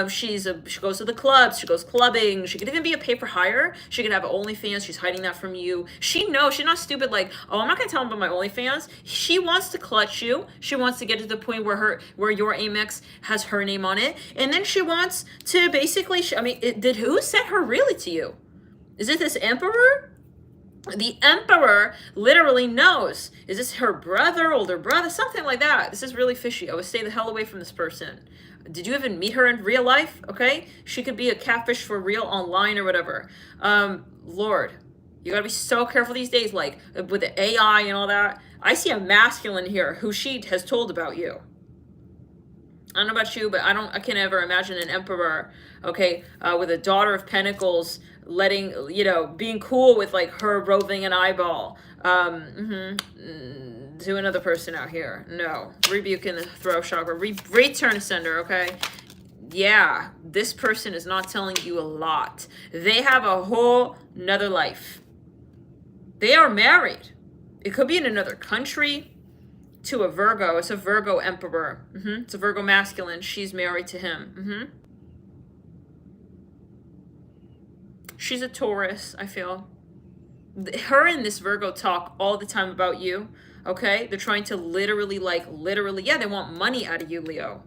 She goes to the clubs. She goes clubbing. She could even be a pay for hire. She could have OnlyFans. She's hiding that from you. She knows. She's not stupid like, oh, I'm not going to tell him about my OnlyFans. She wants to clutch you. She wants to get to the point where your Amex has her name on it. And then she wants to basically, who sent her really to you? Is it this Emperor? The Emperor literally knows. Is this her brother, older brother, something like that? This is really fishy. I would stay the hell away from this person. Did you even meet her in real life? Okay, she could be a catfish for real online or whatever. Lord, you gotta be so careful these days, like with the AI and all that. I see a masculine here who she has told about you. I don't know about you, but I can't ever imagine an Emperor, okay, with a Daughter of Pentacles letting, being cool with like her roving an eyeball to another person out here. No. Rebuking the throat chakra. Return sender, okay? Yeah, this person is not telling you a lot. They have a whole nother life. They are married. It could be in another country. To a Virgo. It's a Virgo Emperor. It's a Virgo masculine. She's married to him. She's a Taurus, I feel. Her and this Virgo talk all the time about you, okay? They're trying to literally, they want money out of you, Leo.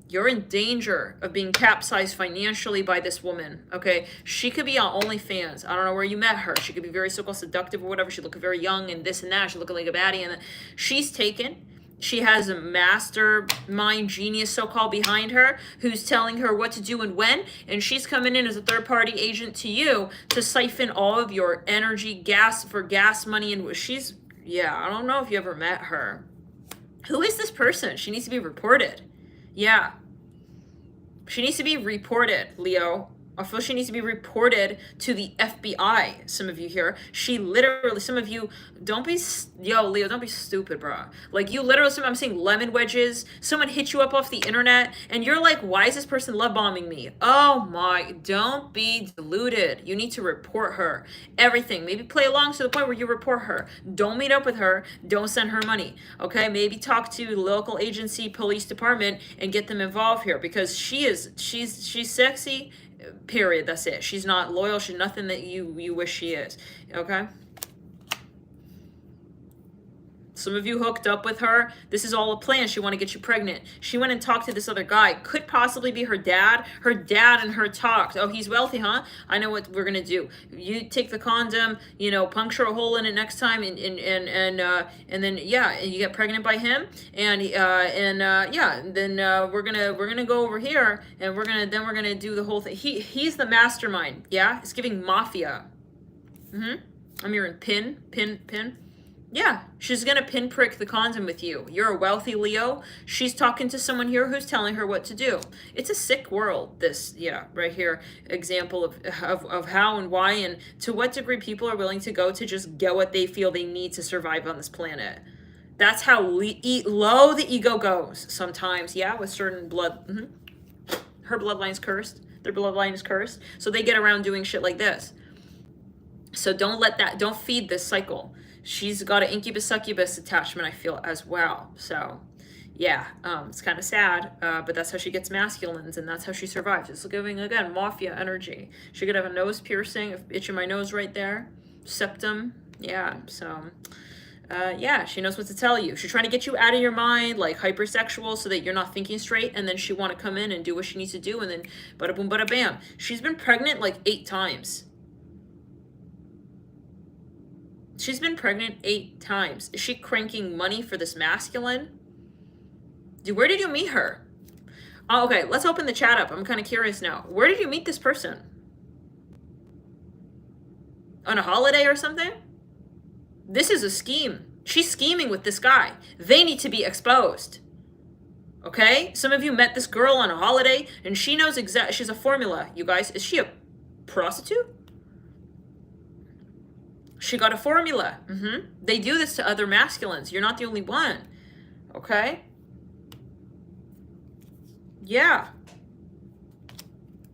You're in danger of being capsized financially by this woman, okay? She could be on OnlyFans. I don't know where you met her. She could be very so-called seductive or whatever. She look very young and this and that. She looking like a baddie. And she's taken. She has a mastermind genius so-called behind her who's telling her what to do and when. And she's coming in as a third-party agent to you to siphon all of your energy, gas money. And I don't know if you ever met her. Who is this person? She needs to be reported. Yeah. She needs to be reported, Leo. I feel she needs to be reported to the FBI. Some of you here. Some of you, Leo, don't be stupid, bro. Like, you literally, I'm seeing lemon wedges. Someone hit you up off the internet, and you're like, why is this person love bombing me? Oh my, don't be deluded. You need to report her. Everything. Maybe play along to the point where you report her. Don't meet up with her. Don't send her money. Okay? Maybe talk to the local agency, police department, and get them involved here, because she's sexy. Period. That's it. She's not loyal. She's nothing that you wish she is. Okay? Some of you hooked up with her. This is all a plan. She want to get you pregnant. She went and talked to this other guy. Could possibly be her dad. Her dad and her talked. Oh, he's wealthy, huh? I know what we're gonna do. You take the condom, you know, puncture a hole in it next time, and then yeah, you get pregnant by him, and yeah, and then we're gonna go over here, and we're gonna do the whole thing. He's the mastermind. Yeah, it's giving mafia. I'm hearing pin. Yeah, she's gonna pinprick the condom with you. You're a wealthy Leo. She's talking to someone here who's telling her what to do. It's a sick world, this, yeah, right here. Example of how and why and to what degree people are willing to go to just get what they feel they need to survive on this planet. That's how low the ego goes sometimes, yeah, with certain blood. Her bloodline's cursed. Their bloodline is cursed. So they get around doing shit like this. So don't feed this cycle. She's got an incubus succubus attachment, I feel, as well. So yeah, it's kind of sad, but that's how she gets masculines, and that's how she survives. It's giving, again, mafia energy. She could have a nose piercing, itching my nose right there, septum. Yeah, so yeah, she knows what to tell you. She's trying to get you out of your mind, like hypersexual, so that you're not thinking straight, and then she want to come in and do what she needs to do, and then bada boom, bada bam. She's been pregnant like 8 times. She's been pregnant 8 times. Is she cranking money for this masculine? Where did you meet her? Oh, okay, let's open the chat up. I'm kind of curious now. Where did you meet this person? On a holiday or something? This is a scheme. She's scheming with this guy. They need to be exposed. Okay? Some of you met this girl on a holiday, and she knows exactly. She's a formula, you guys. Is she a prostitute? She got a formula. They do this to other masculines. You're not the only one. Okay? Yeah.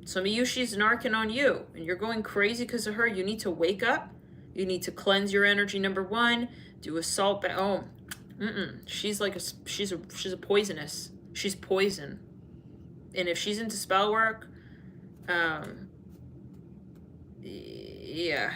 Some of you, she's narking on you, and you're going crazy because of her. You need to wake up. You need to cleanse your energy, number 1. Do a salt bath. Oh, she's like she's a poisonous. She's poison. And if she's into spell work, yeah,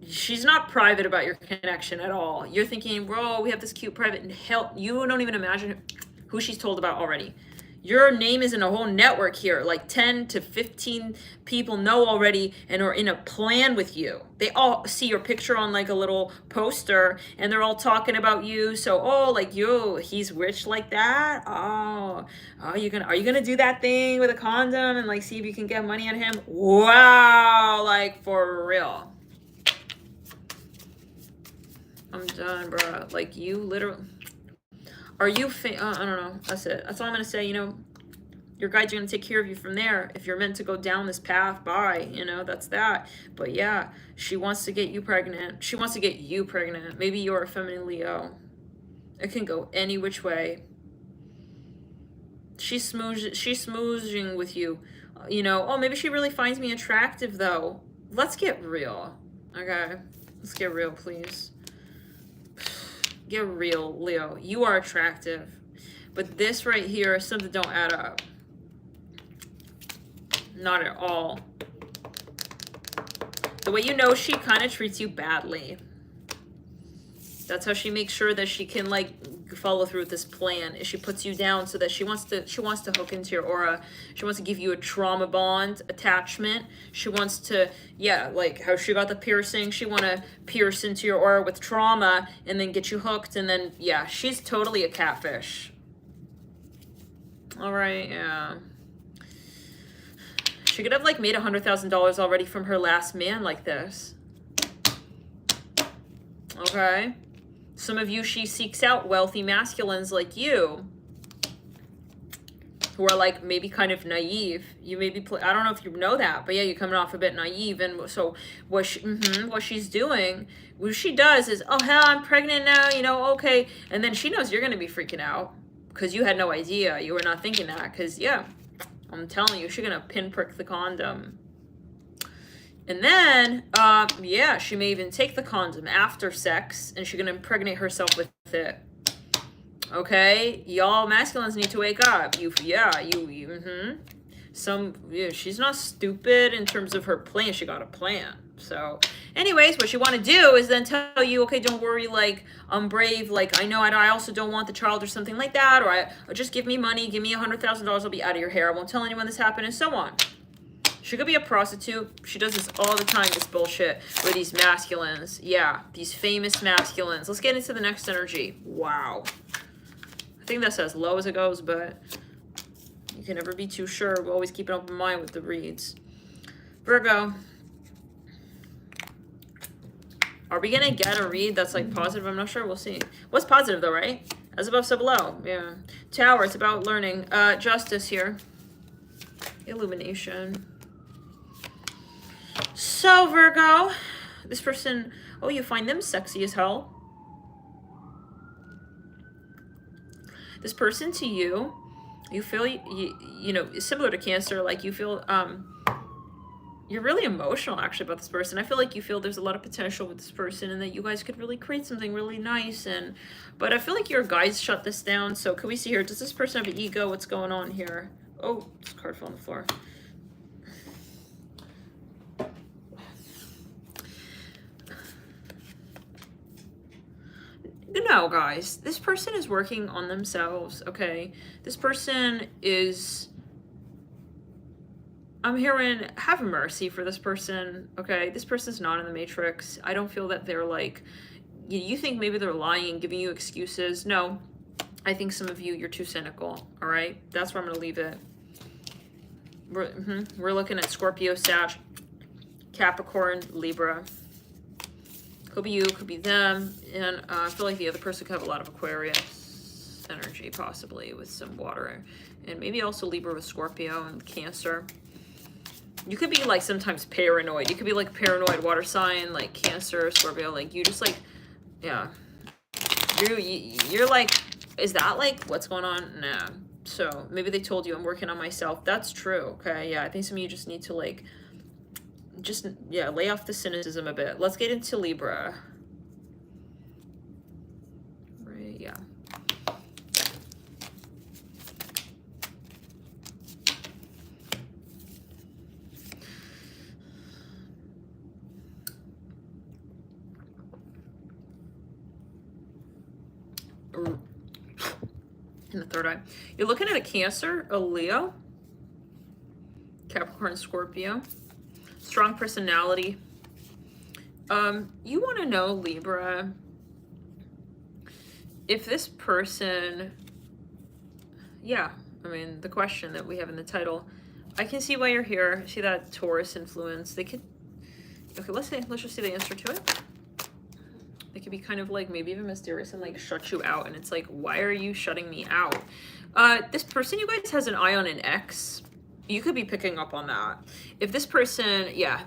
she's not private about your connection at all. You're thinking, bro, we have this cute private, and hell, you don't even imagine who she's told about already. Your name is in a whole network here. Like 10 to 15 people know already and are in a plan with you. They all see your picture on like a little poster, and they're all talking about you. So, oh, like, yo, he's rich like that? Oh, are you gonna do that thing with a condom and like see if you can get money on him? Wow, like for real. I'm done, bro. Like, you literally... Are you... I don't know. That's it. That's all I'm going to say. You know, your guides are going to take care of you from there. If you're meant to go down this path, bye. You know, that's that. But yeah, she wants to get you pregnant. She wants to get you pregnant. Maybe you're a feminine Leo. It can go any which way. She's smooching with you. You know, oh, maybe she really finds me attractive, though. Let's get real. Okay? Let's get real, please. Get real, Leo. You are attractive. But this right here, something don't add up. Not at all. The way you know she kind of treats you badly. That's how she makes sure that she can like follow through with this plan. Is she puts you down so that she wants to hook into your aura. She wants to give you a trauma bond attachment. She wants to, yeah, like how she got the piercing. She want to pierce into your aura with trauma and then get you hooked, and then yeah, she's totally a catfish. All right, yeah. She could have like made $100,000 already from her last man like this. Okay. Some of you, she seeks out wealthy masculines like you who are like maybe kind of naive. You maybe I don't know if you know that, but yeah, you're coming off a bit naive. And so what she's doing, what she does is, oh hell, I'm pregnant now, you know, okay. And then she knows you're going to be freaking out because you had no idea. You were not thinking that because yeah, I'm telling you, she's going to pinprick the condom. And then, yeah, she may even take the condom after sex, and she's going to impregnate herself with it. Okay? Y'all masculines need to wake up. She's not stupid in terms of her plan. She got a plan. So anyways, what you want to do is then tell you, okay, don't worry, like, I'm brave, like, I know I also don't want the child or something like that, or just give me money, give me $100,000, I'll be out of your hair, I won't tell anyone this happened, and so on. She could be a prostitute. She does this all the time, this bullshit with these masculines. Yeah, these famous masculines. Let's get into the next energy. Wow. I think that's as low as it goes, but you can never be too sure. We'll always keep an open mind with the reads. Virgo. Are we going to get a read that's like positive? I'm not sure. We'll see. What's positive though, right? As above, so below. Yeah. Tower, it's about learning. Justice here. Illumination. So, Virgo, this person, oh, you find them sexy as hell. This person to you, you feel, you know, similar to Cancer, like you feel, you're really emotional actually about this person. I feel like you feel there's a lot of potential with this person and that you guys could really create something really nice. But I feel like your guides shut this down. So can we see here, does this person have an ego? What's going on here? Oh, this card fell on the floor. No, guys, this person is working on themselves, okay? This person is, I'm hearing, have mercy for this person, okay? This person's not in the matrix. I don't feel that they're like, you think maybe they're lying, giving you excuses. No, I think some of you, you're too cynical, all right? That's where I'm going to leave it. We're looking at Scorpio, Sag, Capricorn, Libra. Could be you, could be them, and I feel like the other person could have a lot of Aquarius energy, possibly, with some water, and maybe also Libra with Scorpio and Cancer. You could be, like, sometimes paranoid. You could be, like, paranoid water sign, like Cancer, Scorpio, like, you just, like, yeah. You're like, is that, like, what's going on? Nah. So, maybe they told you I'm working on myself. That's true, okay? Yeah, I think some of you just need to, like, just, yeah, lay off the cynicism a bit. Let's get into Libra. Right, yeah. In the third eye. You're looking at a Cancer, a Leo, Capricorn, Scorpio. Strong personality. You want to know, Libra, if this person, yeah, I mean, the question that we have in the title, I can see why you're here. See that Taurus influence. They could, okay, let's just see the answer to it. They could be kind of like maybe even mysterious and like shut you out. And it's like, why are you shutting me out? This person, you guys, has an eye on an X. You could be picking up on that. If this person, yeah,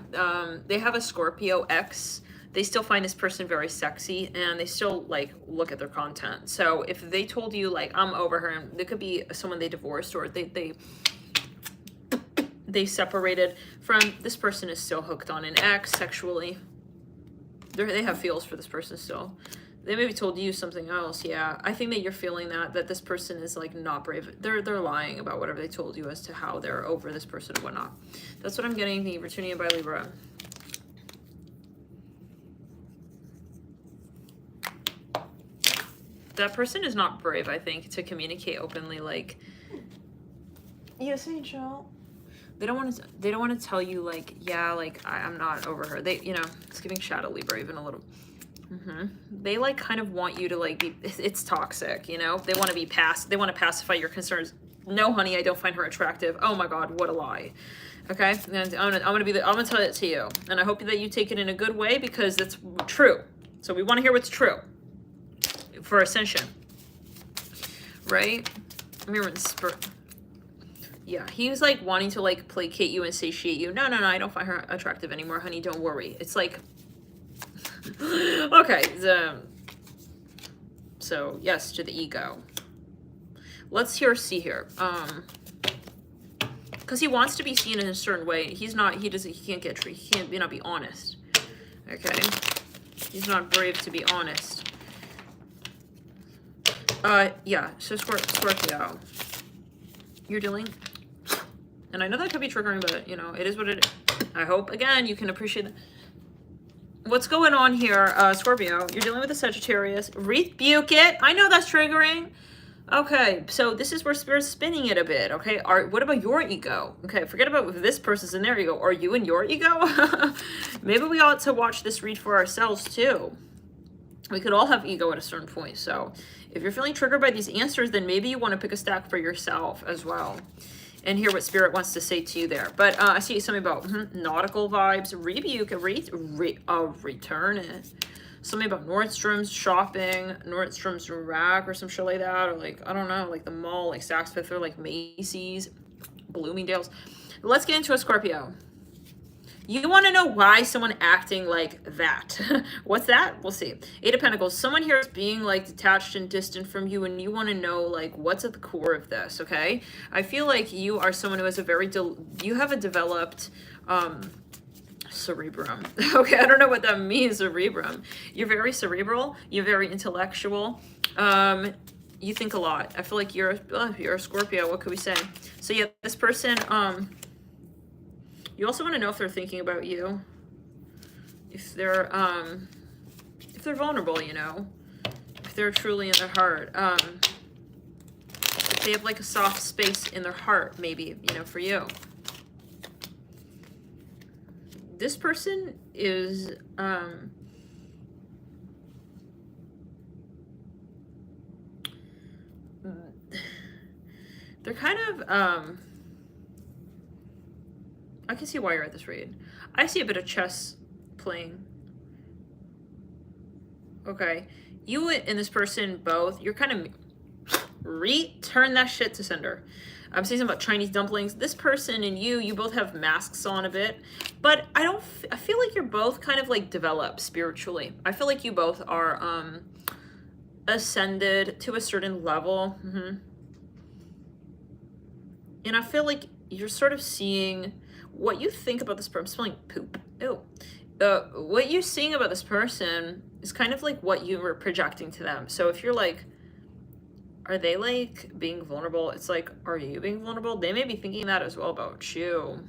they have a Scorpio X, they still find this person very sexy and they still like look at their content. So if they told you like, I'm over her, and it could be someone they divorced or they separated from, this person is still hooked on an X sexually. They have feels for this person still. They maybe told you something else. Yeah, I think that you're feeling that this person is like not brave. They're lying about whatever they told you as to how they're over this person or whatnot. That's what I'm getting. Thank you for tuning in by Libra. That person is not brave, I think, to communicate openly. Like, yes, Angel. They don't want to tell you like, yeah, like I'm not over her. They, you know, it's giving Shadow Libra even a little. They like kind of want you to like be, it's toxic, you know? They want to be they want to pacify your concerns. No, honey, I don't find her attractive. Oh my God, what a lie. Okay, and I'm gonna tell it to you, and I hope that you take it in a good way because it's true. So we want to hear what's true for Ascension, right? Mirror and Spirit. Yeah, he was like wanting to like placate you and satiate you. No, I don't find her attractive anymore, honey. Don't worry. It's like. Okay, so yes to the ego. Let's see here. Because he wants to be seen in a certain way. He can't not be honest. Okay, he's not brave to be honest. Yeah. So Scorpio, you're dealing, and I know that could be triggering, but you know it is what it is. I hope again you can appreciate that. What's going on here, Scorpio? You're dealing with a Sagittarius. Rebuke it. I know that's triggering. Okay, so this is where Spirit's spinning it a bit, okay? What about your ego? Okay, forget about if this person's in their ego. Are you in your ego? Maybe we ought to watch this read for ourselves, too. We could all have ego at a certain point, so if you're feeling triggered by these answers, then maybe you want to pick a stack for yourself as well and hear what Spirit wants to say to you there. But I see something about nautical vibes, rebuke, return it. Something about Nordstrom's shopping, Nordstrom's rack or some shit like that, or like, I don't know, like the mall, like Saks Fifth or like Macy's, Bloomingdale's. Let's get into a Scorpio. You want to know why someone acting like that. What's that? We'll see. Eight of Pentacles. Someone here is being like detached and distant from you, and you want to know like what's at the core of this, okay? I feel like you are someone who has a very, you have a developed, cerebrum. Okay, I don't know what that means, cerebrum. You're very cerebral. You're very intellectual. You think a lot. I feel like you're a Scorpio. What could we say? So yeah, this person, you also want to know if they're thinking about you. If they're vulnerable, you know. If they're truly in their heart. If they have like a soft space in their heart, maybe, you know, for you. This person is, they're kind of, I can see why you're at this read. I see a bit of chess playing. Okay. You and this person both, you're kind of return that shit to sender. I'm saying something about Chinese dumplings. This person and you both have masks on a bit, but I feel like you're both kind of like developed spiritually. I feel like you both are ascended to a certain level. And I feel like you're sort of seeing what you think about this person. I'm smelling poop. Ew. What you're seeing about this person is kind of like what you were projecting to them. So if you're like, are they like being vulnerable? It's like, are you being vulnerable? They may be thinking that as well about you.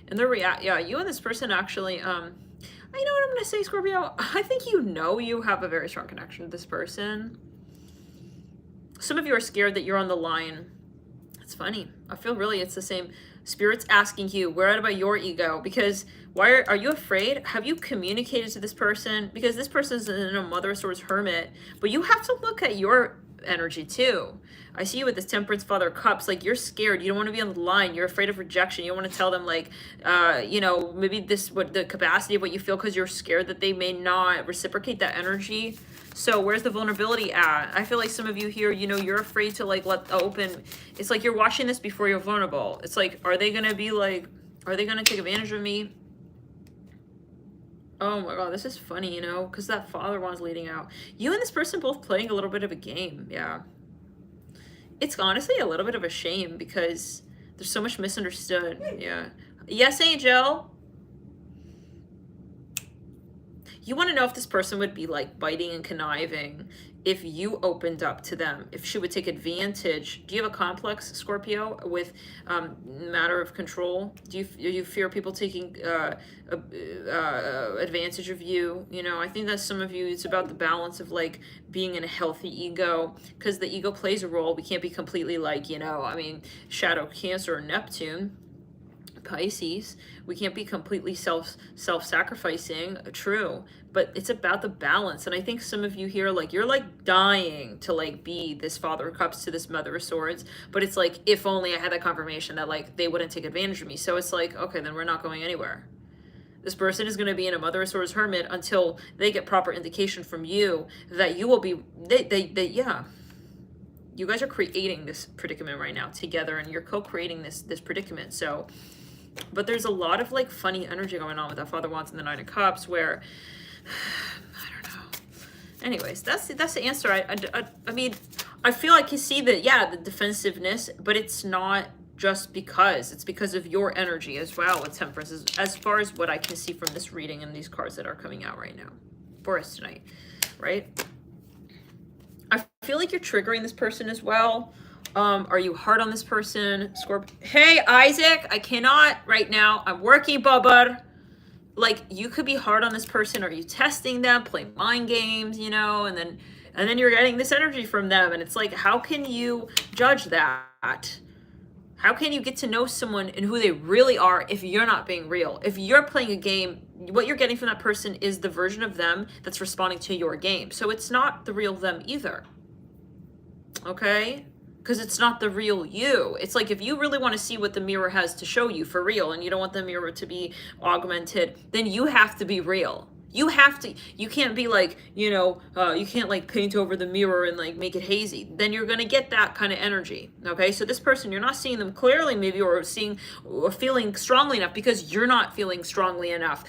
And they're yeah, you and this person actually, you know what I'm going to say, Scorpio? I think you have a very strong connection to this person. Some of you are scared that you're on the line. It's funny. I feel really it's the same. Spirit's asking you, where about your ego? Because why are you afraid? Have you communicated to this person? Because this person is in a Mother of Swords hermit, but you have to look at your energy too. I see you with this Temperance, Father of Cups, like you're scared. You don't want to be on the line. You're afraid of rejection. You don't want to tell them like, you know, maybe what the capacity of what you feel because you're scared that they may not reciprocate that energy. So where's the vulnerability at? I feel like some of you here, you know, you're afraid to like let open. It's like you're watching this before you're vulnerable. It's like, are they going to be like, are they going to take advantage of me? Oh my God, this is funny, you know, because that father one's leading out. You and this person both playing a little bit of a game, yeah. It's honestly a little bit of a shame because there's so much misunderstood, yeah. Yes, Angel? You want to know if this person would be like biting and conniving if you opened up to them, if she would take advantage. Do you have a complex, Scorpio, with matter of control? Do you fear people taking advantage of you? You know, I think that some of you, it's about the balance of like being in a healthy ego, because the ego plays a role. We can't be completely like, you know, I mean, shadow Cancer or Neptune, Pisces, we can't be completely self-sacrificing, true, but it's about the balance. And I think some of you here, like, you're like dying to like be this Father of Cups to this Mother of Swords, but it's like, if only I had that confirmation that like they wouldn't take advantage of me. So it's like, okay, then we're not going anywhere. This person is going to be in a Mother of Swords hermit until they get proper indication from you that you will be, yeah. You guys are creating this predicament right now together, and you're co-creating this predicament. So, but there's a lot of like funny energy going on with that Father Wands and the Nine of Cups where, I don't know. Anyways, that's the answer. I mean, I feel like you see that, yeah, the defensiveness, but it's not just because. It's because of your energy as well with Temperance, as far as what I can see from this reading and these cards that are coming out right now for us tonight, right? I feel like you're triggering this person as well. Are you hard on this person? Hey, Isaac, I cannot right now. I'm working, Bubba. like, you could be hard on this person. Are you testing them, playing mind games, you know, and then you're getting this energy from them, and it's like, how can you judge that? How can you get to know someone and who they really are if you're not being real? If you're playing a game, what you're getting from that person is the version of them that's responding to your game. So it's not the real them either. Okay? Because it's not the real you. It's like, if you really want to see what the mirror has to show you for real, and you don't want the mirror to be augmented, then you have to be real. You have to, you can't be like, you know, you can't like paint over the mirror and like make it hazy. Then you're going to get that kind of energy. Okay. So this person, you're not seeing them clearly maybe, or seeing or feeling strongly enough, because you're not feeling strongly enough.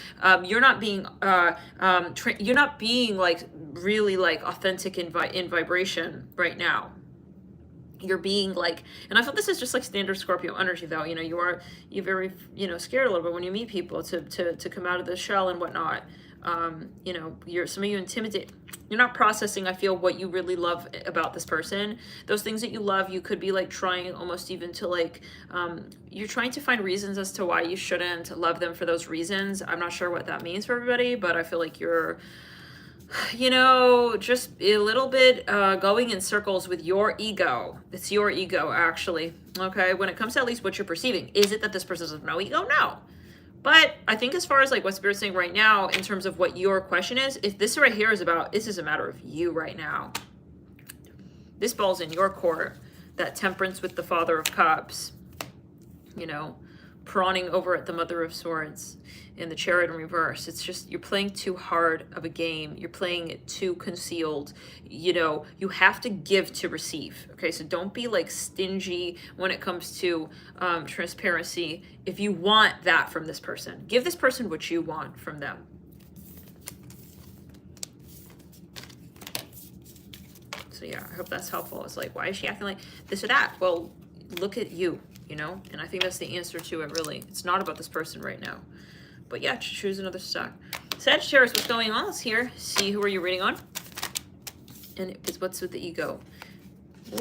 You're not being, you're not being like really like authentic in vibration right now. You're being like, and I feel this is just like standard Scorpio energy though, you know, you're very, you know, scared a little bit when you meet people to come out of the shell and whatnot. You know, some of you intimidate, you're not processing, I feel, what you really love about this person. Those things that you love, you could be like trying almost even to like, you're trying to find reasons as to why you shouldn't love them for those reasons. I'm not sure what that means for everybody, but I feel like you're, you know, just a little bit going in circles with your ego. It's your ego, actually. Okay, when it comes to at least what you're perceiving. Is it that this person has no ego? No. But I think as far as like what Spirit's saying right now, in terms of what your question is, if this right here is about, this is a matter of you right now. This ball's in your court. That Temperance with the Father of Cups, you know, prawning over at the Mother of Swords in the Chariot in reverse. It's just, you're playing too hard of a game. You're playing it too concealed. You know, you have to give to receive. Okay, so don't be like stingy when it comes to transparency. If you want that from this person, give this person what you want from them. So yeah, I hope that's helpful. It's like, why is she acting like this or that? Well, look at you, you know? And I think that's the answer to it, really. It's not about this person right now. But yeah, choose another stock. Sagittarius, what's going on? Let's hear. See, who are you reading on? And it's what's with the ego.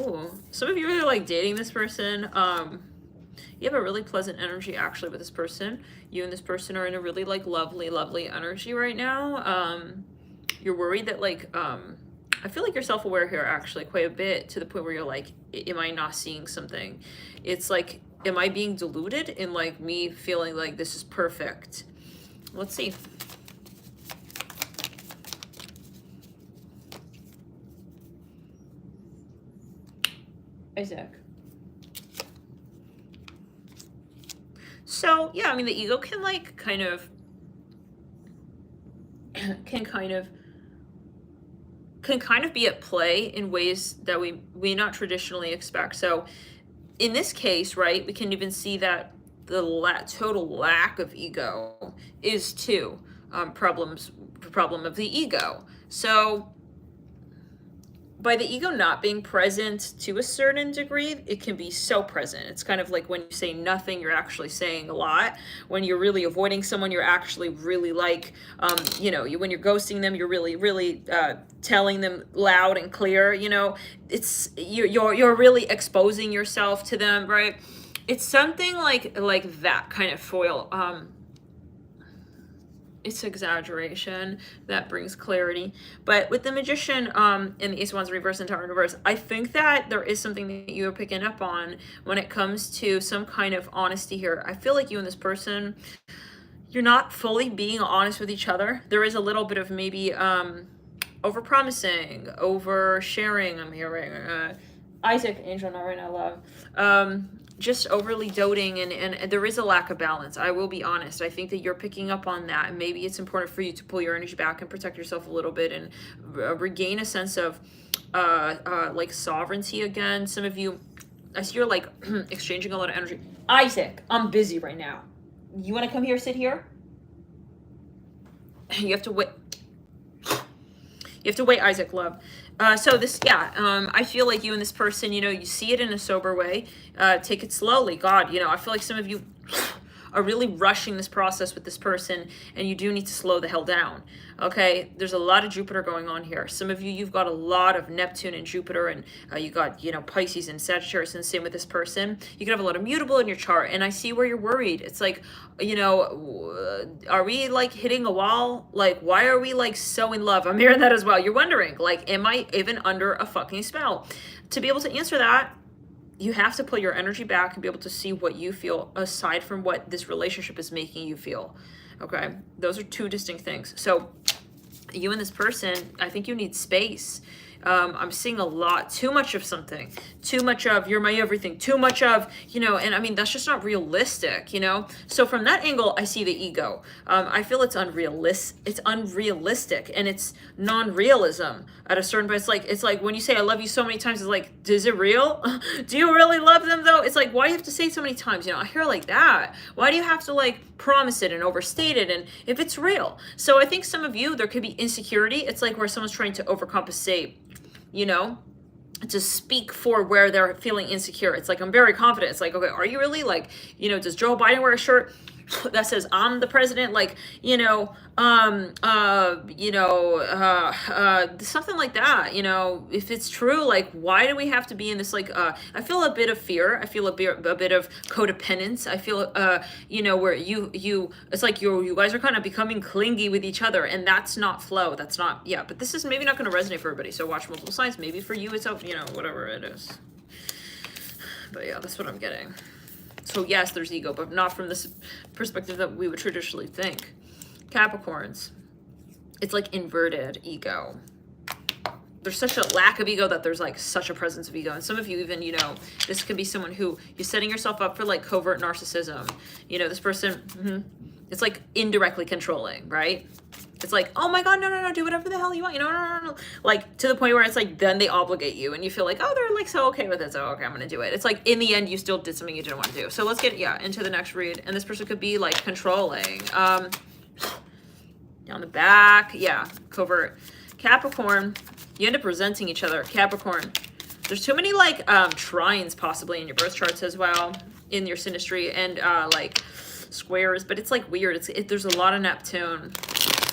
Ooh, some of you really like dating this person. You have a really pleasant energy actually with this person. You and this person are in a really like lovely energy right now. You're worried that like, I feel like you're self-aware here actually quite a bit, to the point where you're like, am I not seeing something? It's like, am I being deluded in like me feeling like this is perfect? Let's see. Isaac. So yeah, I mean, the ego can like kind of be at play in ways that we may not traditionally expect. So in this case, right, we can even see that the total lack of ego is too problem of the ego. So by the ego not being present to a certain degree, it can be so present. It's kind of like when you say nothing, you're actually saying a lot. When you're really avoiding someone, you're actually really like, you know, when you're ghosting them, you're really telling them loud and clear. You know, it's you're really exposing yourself to them, right? It's something like that kind of foil. It's exaggeration that brings clarity. But with the Magician and the Ace of Wands reverse and Tower in reverse, I think that there is something that you're picking up on when it comes to some kind of honesty here. I feel like you and this person, you're not fully being honest with each other. There is a little bit of maybe over-promising, over-sharing, I'm hearing. Isaac, Angel, not right now, love. Just overly doting, and there is a lack of balance. I will be honest. I think that you're picking up on that, and maybe it's important for you to pull your energy back and protect yourself a little bit and regain a sense of like sovereignty again. Some of you, I see you're like exchanging a lot of energy. Isaac, I'm busy right now. You want to come here, sit here? You have to wait. You have to wait, Isaac, love. So this, yeah, I feel like you and this person, you know, you see it in a sober way. Take it slowly. God, you know, I feel like some of you, are really rushing this process with this person, and you do need to slow the hell down. Okay, there's a lot of Jupiter going on here. Some of you, you've got a lot of Neptune and Jupiter, and you got, you know, Pisces and Sagittarius, and same with this person. You can have a lot of mutable in your chart, and I see where you're worried. It's like, you know, are we like hitting a wall? Like, why are we like so in love? I'm hearing that as well. You're wondering, like, am I even under a fucking spell? To be able to answer that, you have to pull your energy back and be able to see what you feel aside from what this relationship is making you feel. Okay, those are two distinct things. So you and this person, I think you need space. I'm seeing a lot, too much of something, too much of you're my everything, too much of, you know, and I mean, that's just not realistic, you know? So from that angle, I see the ego. I feel it's unrealistic and it's non-realism at a certain point. It's like when you say, I love you so many times, it's like, is it real? Do you really love them though? It's like, why do you have to say it so many times? You know, I hear like that. Why do you have to like promise it and overstate it? And if it's real. So I think some of you, there could be insecurity. It's like where someone's trying to overcompensate, you know, to speak for where they're feeling insecure. It's like, I'm very confident. It's like, okay, are you really? Like, you know, does Joe Biden wear a shirt that says I'm the president? Like, you know, something like that, you know, if it's true, like, why do we have to be in this, like, I feel a bit of fear. I feel a bit of codependence. I feel, you know, where it's like you guys are kind of becoming clingy with each other, and that's not flow. That's not, yeah, but this is maybe not going to resonate for everybody. So watch multiple signs. Maybe for you, it's, you know, whatever it is. But yeah, that's what I'm getting. So yes, there's ego, but not from this perspective that we would traditionally think. Capricorns, it's like inverted ego. There's such a lack of ego that there's like such a presence of ego. And some of you even, you know, this could be someone who you're setting yourself up for like covert narcissism. You know, this person, it's like indirectly controlling, right? It's like, oh my God, no, do whatever the hell you want. You know, no. Like to the point where it's like, then they obligate you and you feel like, oh, they're like so okay with it. So, okay, I'm going to do it. It's like in the end, you still did something you didn't want to do. So let's get, into the next read. And this person could be like controlling. Down the back. Yeah. Covert. Capricorn. You end up resenting each other. Capricorn. There's too many like trines possibly in your birth charts as well. In your synastry and like squares. But it's like weird. There's a lot of Neptune.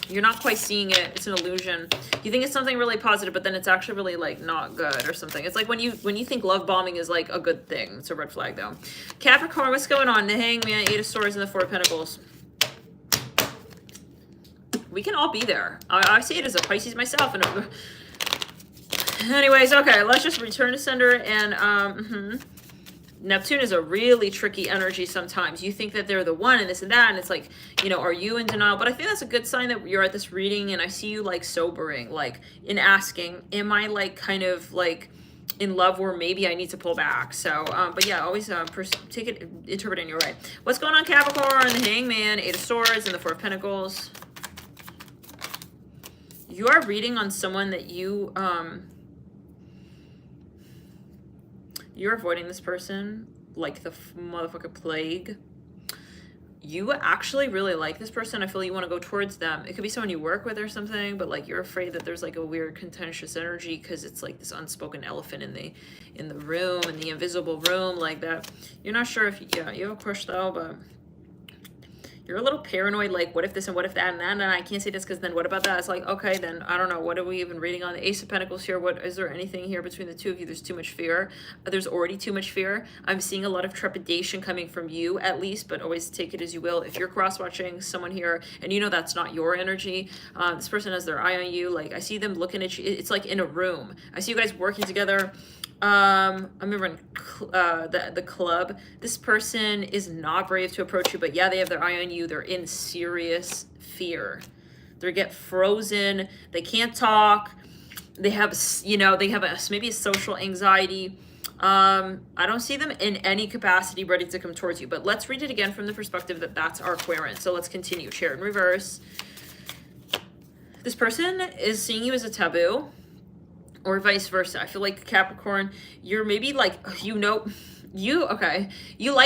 You're not quite seeing it. It's an illusion. You think it's something really positive, but then it's actually really like not good or something. It's like when you think love bombing is like a good thing. It's a red flag though. Capricorn, what's going on? The Hangman, Eight of Swords, and the Four of Pentacles. We can all be there. I see it as a Pisces myself. And anyways, okay, let's just return to sender. And Neptune is a really tricky energy sometimes. You think that they're the one and this and that, and it's like, you know, are you in denial? But I think that's a good sign that you're at this reading and I see you like sobering, like in asking, am I like kind of like in love where maybe I need to pull back? So, but yeah, always take it, interpret it in your way. What's going on, Capricorn? The Hangman, Eight of Swords, and the Four of Pentacles. You are reading on someone that you're avoiding this person like the motherfucking plague. You actually really like this person. I feel you want to go towards them. It could be someone you work with or something, but like you're afraid that there's like a weird contentious energy because it's like this unspoken elephant in the room, in the invisible room, like that. You're not sure if you have a crush though, but you're a little paranoid, like what if this and what if that and that, and I can't say this because then what about that? It's like, okay, then I don't know, what are we even reading on? The Ace of Pentacles here. What is there anything here between the two of you? There's too much fear. There's already too much fear. I'm seeing a lot of trepidation coming from you at least, but always take it as you will. If you're cross-watching someone here and you know that's not your energy, this person has their eye on you. Like I see them looking at you. It's like in a room. I see you guys working together. I remember in the club, this person is not brave to approach you, but yeah, they have their eye on you. They're in serious fear. They get frozen. They can't talk. They have, maybe a social anxiety. I don't see them in any capacity ready to come towards you, but let's read it again from the perspective that that's our Aquarian. So let's continue. Chair in reverse. This person is seeing you as a taboo. Or vice versa. I feel like Capricorn, you're maybe like, you like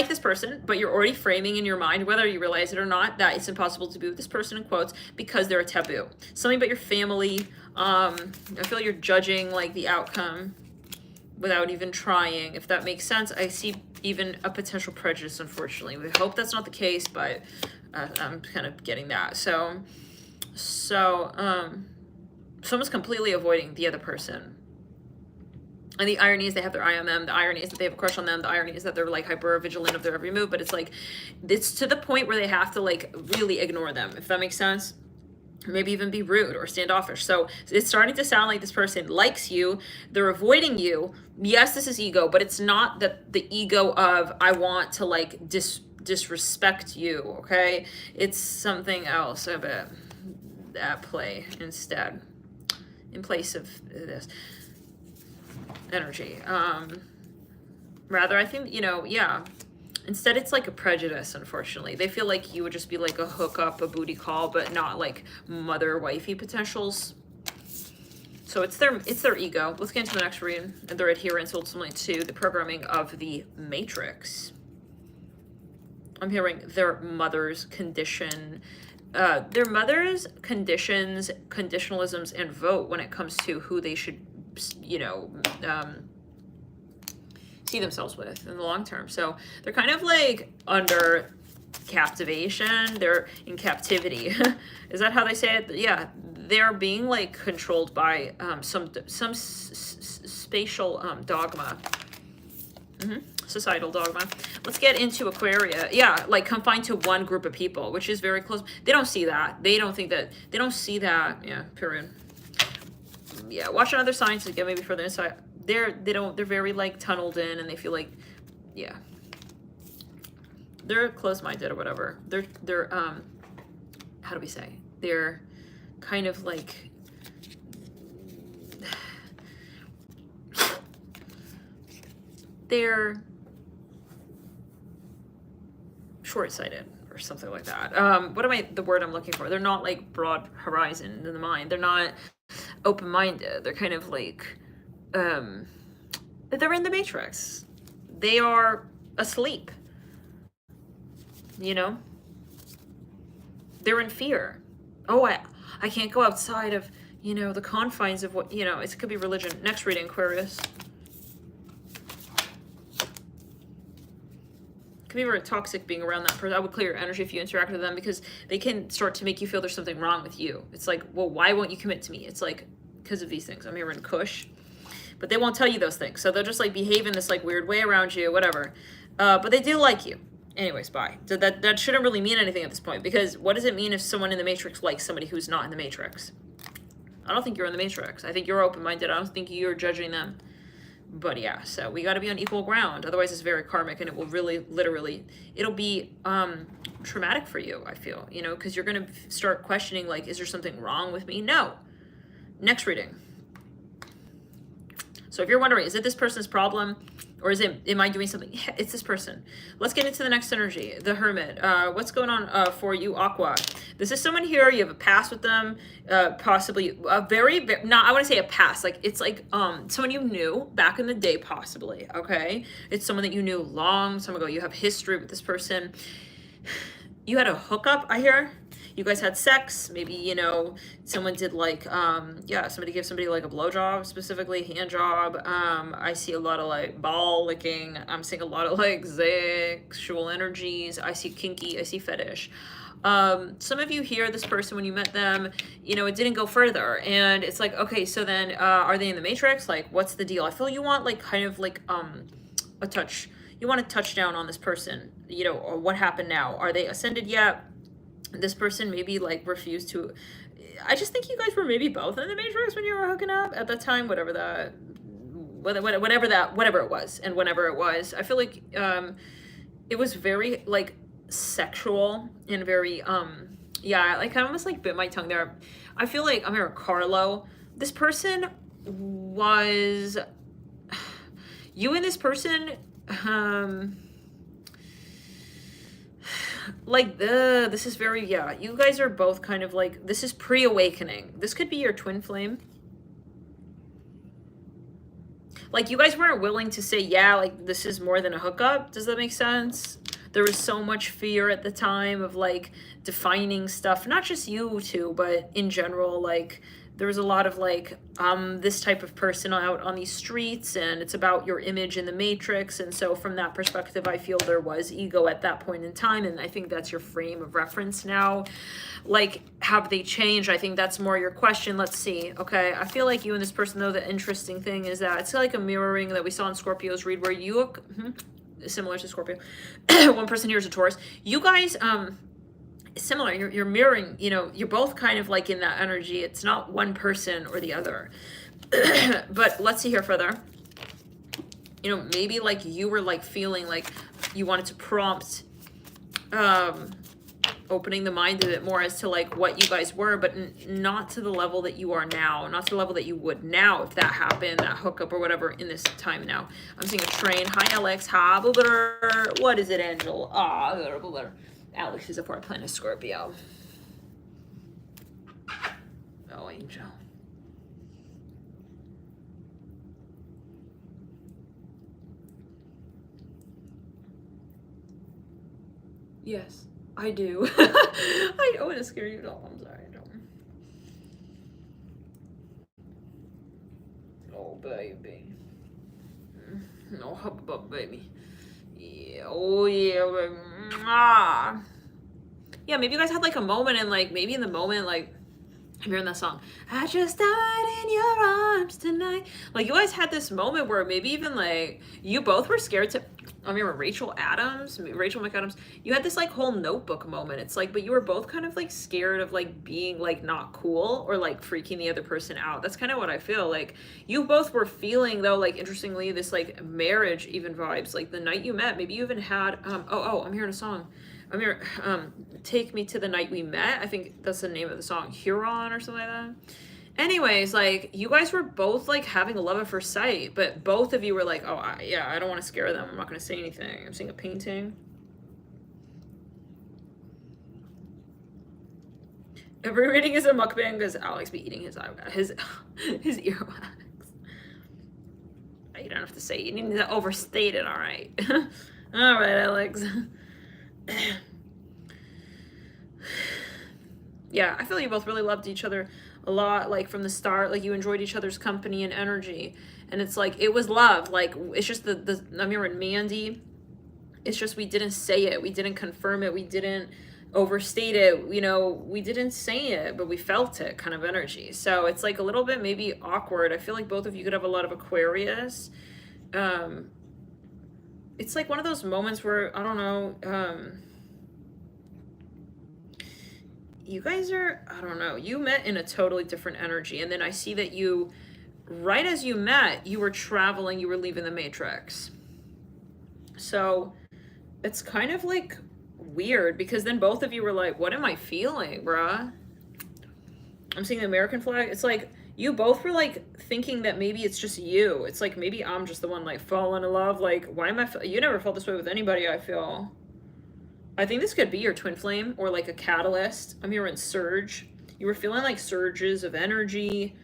this person, but you're already framing in your mind, whether you realize it or not, that it's impossible to be with this person in quotes because they're a taboo. Something about your family. I feel you're judging like the outcome without even trying, if that makes sense. I see even a potential prejudice, unfortunately. We hope that's not the case, but I'm kind of getting that. So someone's completely avoiding the other person. And the irony is they have their eye on them. The irony is that they have a crush on them. The irony is that they're like hyper vigilant of their every move. But it's like, it's to the point where they have to like really ignore them, if that makes sense. Maybe even be rude or standoffish. So it's starting to sound like this person likes you. They're avoiding you. Yes, this is ego, but it's not that the ego of I want to like disrespect you, okay? It's something else at play instead, in place of this energy. Rather, I think, you know, yeah. Instead, it's like a prejudice, unfortunately. They feel like you would just be like a hookup, a booty call, but not like mother-wifey potentials. So it's their ego. Let's get into the next reading. And their adherence ultimately to the programming of the Matrix. I'm hearing their mother's condition, their mother's conditions, conditionalisms, and vote when it comes to who they should, you know, see themselves with in the long term. So they're kind of like under captivation. They're in captivity. Is that how they say it? Yeah, they're being like controlled by some spatial dogma. Societal dogma. Let's get into Aquarius. Yeah, like confined to one group of people, which is very close. They don't see that. They don't think that. They don't see that. Yeah, period. Yeah, watch another signs to get maybe further insight. They're very like tunneled in, and they feel like, yeah, they're close-minded or whatever. They're how do we say? They're kind of like they're short-sighted or something like that. The word I'm looking for? They're not like broad horizon in the mind. They're not open-minded. They're kind of like they're in the Matrix. They are asleep. You know? They're in fear. Oh, I can't go outside of, you know, the confines of what, you know, it could be religion. Next reading, Aquarius. Could be very toxic being around that person. I would clear your energy if you interact with them, because they can start to make you feel there's something wrong with you. It's like, well, why won't you commit to me? It's like, because of these things. I'm hearing Kush. But they won't tell you those things. So they'll just like behave in this like weird way around you, whatever. But they do like you. Anyways, bye. So that shouldn't really mean anything at this point, because what does it mean if someone in the Matrix likes somebody who's not in the Matrix? I don't think you're in the Matrix. I think you're open-minded. I don't think you're judging them. But yeah, so we got to be on equal ground. Otherwise, it's very karmic, and it will really, literally, it'll be traumatic for you, I feel, you know, because you're going to start questioning, like, is there something wrong with me? No. Next reading. So if you're wondering, is it this person's problem, or am I doing something? Yeah, it's this person. Let's get into the next energy, the Hermit. What's going on for you, Aqua? This is someone here, you have a past with them, possibly a very, I want to say a past, like it's like someone you knew back in the day, possibly, okay? It's someone that you knew long time ago. You have history with this person. You had a hookup, I hear. You guys had sex, maybe, you know, someone did like, somebody gave somebody like a blowjob, specifically hand job. I see a lot of like ball licking. I'm seeing a lot of like sexual energies. I see kinky, I see fetish. Some of you hear this person when you met them, you know, it didn't go further. And it's like, okay, so then are they in the Matrix? Like, what's the deal? I feel you want like kind of like a touch. You want to touch down on this person, you know, or what happened now? Are they ascended yet? This person maybe like refused to. I just think you guys were maybe both in the Matrix when you were hooking up at that time, whatever it was, and whenever it was. I feel like it was very like sexual and very like I almost like bit my tongue there. I feel like I'm here, Carlo. This person was you and this person like this is very, you guys are both kind of like, this is pre-awakening. This could be your twin flame. Like you guys weren't willing to say, yeah, like this is more than a hookup. Does that make sense? There was so much fear at the time of like defining stuff, not just you two, but in general, like there was a lot of like, this type of person out on these streets, and it's about your image in the matrix. And so from that perspective, I feel there was ego at that point in time. And I think that's your frame of reference now. Like, have they changed? I think that's more your question. Let's see. Okay. I feel like you and this person, though, the interesting thing is that it's like a mirroring that we saw in Scorpio's read, where you look similar to Scorpio. One person here is a Taurus. You guys, similar, you're mirroring, you know, you're both kind of like in that energy. It's not one person or the other. But let's see here further. You know, maybe like you were like feeling like you wanted to prompt opening the mind a bit more as to like what you guys were, but not to the level that you are now, not to the level that you would now if that happened, that hookup or whatever in this time now. I'm seeing a train. Hi Alex. Hi, what is it, Angel? Alex is a 4th planet Scorpio. Oh, Angel. Yes, I do. I don't want to scare you at all. I'm sorry. I don't. Oh, baby. No, baby. Yeah. Oh, yeah, baby. Yeah, maybe you guys had like a moment, and like maybe in the moment, like I'm hearing that song, I just died in your arms tonight. Like you guys had this moment where maybe even like you both were scared to, I remember Rachel McAdams, you had this like whole notebook moment. It's like, but you were both kind of like scared of like being like not cool or like freaking the other person out. That's kind of what I feel like. You both were feeling though, like interestingly, this like marriage even vibes. Like the night you met, maybe you even had, I'm hearing a song. I'm here, Take Me to the Night We Met. I think that's the name of the song, Huron or something like that. Anyways, like you guys were both like having a love at first sight, but both of you were like, oh yeah, I don't want to scare them. I'm not going to say anything. I'm seeing a painting. Every reading is a mukbang because Alex be eating his earwax. You don't have to say it. You need to overstate it, all right? All right, Alex. Yeah, I feel you both really loved each other a lot, like from the start. Like you enjoyed each other's company and energy, and it's like it was love. Like it's just the Amir and Mandy, it's just we didn't say it, we didn't confirm it, we didn't overstate it, you know, we didn't say it, but we felt it kind of energy. So it's like a little bit maybe awkward. I feel like both of you could have a lot of Aquarius. It's like one of those moments where I don't know, you guys are, I don't know, you met in a totally different energy. And then I see that you, right as you met, you were traveling, you were leaving the matrix. So it's kind of like weird because then both of you were like, what am I feeling, bruh? I'm seeing the American flag. It's like you both were like thinking that maybe it's just you. It's like maybe I'm just the one like falling in love. Like, why am I, you never felt this way with anybody, I feel. I think this could be your twin flame or like a catalyst. I'm hearing surge. You were feeling like surges of energy,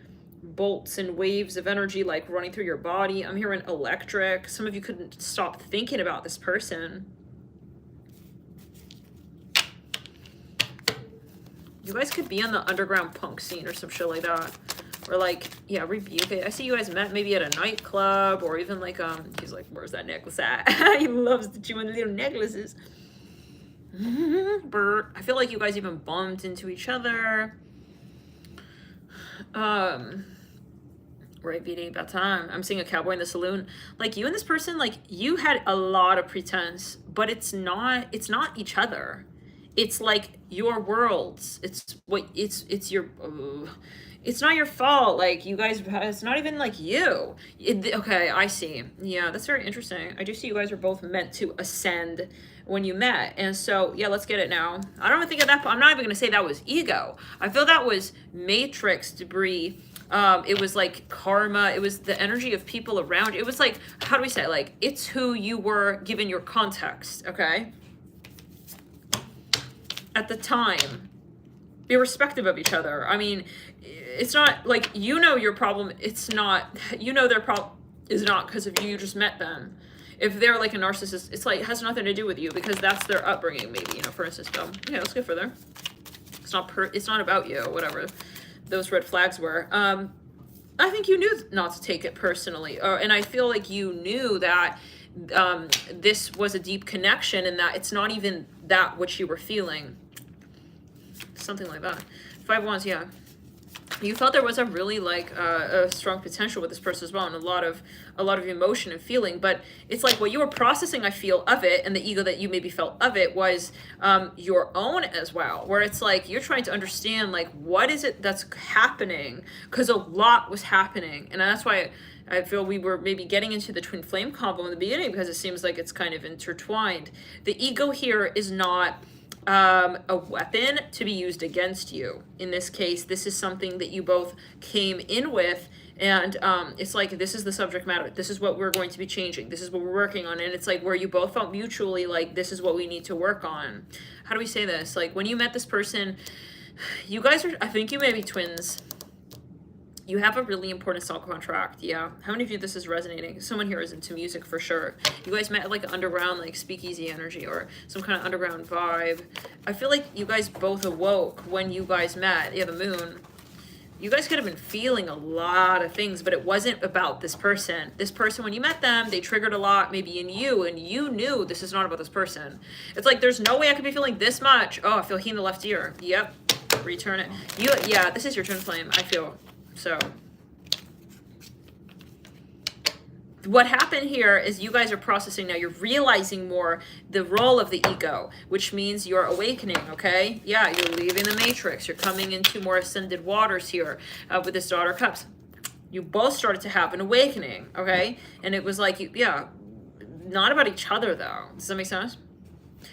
bolts and waves of energy like running through your body. I'm hearing electric. Some of you couldn't stop thinking about this person. You guys could be on the underground punk scene or some shit like that. Or like, yeah, rebuke it. I see you guys met maybe at a nightclub or even like, he's like, where's that necklace at? He loves to chew on little necklaces. I feel like you guys even bumped into each other. Right, BD, about time. I'm seeing a cowboy in the saloon. Like you and this person, like you had a lot of pretense, but it's not each other. It's like your worlds. It's your, it's not your fault. Like you guys, it's not even like you. Okay, I see. Yeah, that's very interesting. I do see you guys were both meant to ascend when you met. And so, yeah, let's get it now. I don't even think of that. I'm not even going to say that was ego. I feel that was matrix debris. It was like karma. It was the energy of people around you. It was like, how do we say it? Like, it's who you were given your context, okay? At the time, irrespective of each other. I mean, it's not like, you know, your problem, it's not, you know, their problem is not because of you just met them. If they're like a narcissist, it's like, it has nothing to do with you because that's their upbringing, maybe, you know, for instance. So, yeah, let's go further. It's not about you, whatever. those red flags were. I think you knew not to take it personally, and I feel like you knew that this was a deep connection and that it's not even that which you were feeling. Something like that. 5 of Wands, yeah. You felt there was a really like a strong potential with this person as well, and a lot of emotion and feeling. But it's like what you were processing, I feel, of it, and the ego that you maybe felt of it was your own as well. Where it's like you're trying to understand like what is it that's happening, because a lot was happening, and that's why I feel we were maybe getting into the twin flame combo in the beginning, because it seems like it's kind of intertwined. The ego here is not a weapon to be used against you. In this case, this is something that you both came in with, and it's like this is the subject matter, this is what we're going to be changing, this is what we're working on, and it's like where you both felt mutually like this is what we need to work on. How do we say this? Like when you met this person, you guys are, I think you may be twins. You have a really important soul contract, yeah. How many of you this is resonating? Someone here is into music for sure. You guys met like underground, like speakeasy energy or some kind of underground vibe. I feel like you guys both awoke when you guys met. Yeah, the moon. You guys could have been feeling a lot of things, but it wasn't about this person. This person, when you met them, they triggered a lot maybe in you, and you knew this is not about this person. It's like, there's no way I could be feeling this much. Oh, I feel heat in the left ear. Yep, return it. Yeah, this is your twin flame, I feel. So what happened here is you guys are processing now. You're realizing more the role of the ego, which means you're awakening, okay? Yeah, you're leaving the matrix. You're coming into more ascended waters here with this Daughter of Cups. You both started to have an awakening, okay? And it was like, yeah, not about each other though. Does that make sense?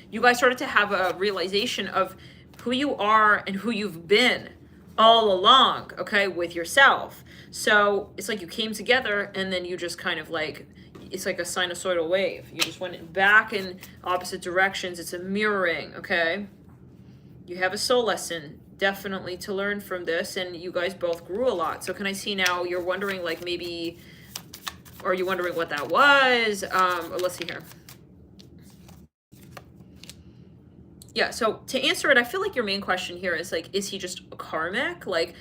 You guys started to have a realization of who you are and who you've been all along, okay, with yourself. So it's like you came together and then you just kind of like, it's like a sinusoidal wave. You just went back in opposite directions. It's a mirroring, okay? You have a soul lesson definitely to learn from this, and you guys both grew a lot. So can I see now you're wondering like maybe, or are you wondering what that was? Let's see here. Yeah, so to answer it, I feel like your main question here is like, is he just a karmic? Like,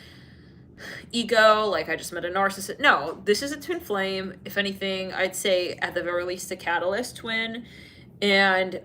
ego, like I just met a narcissist. No, this is a twin flame. If anything, I'd say at the very least a catalyst twin. And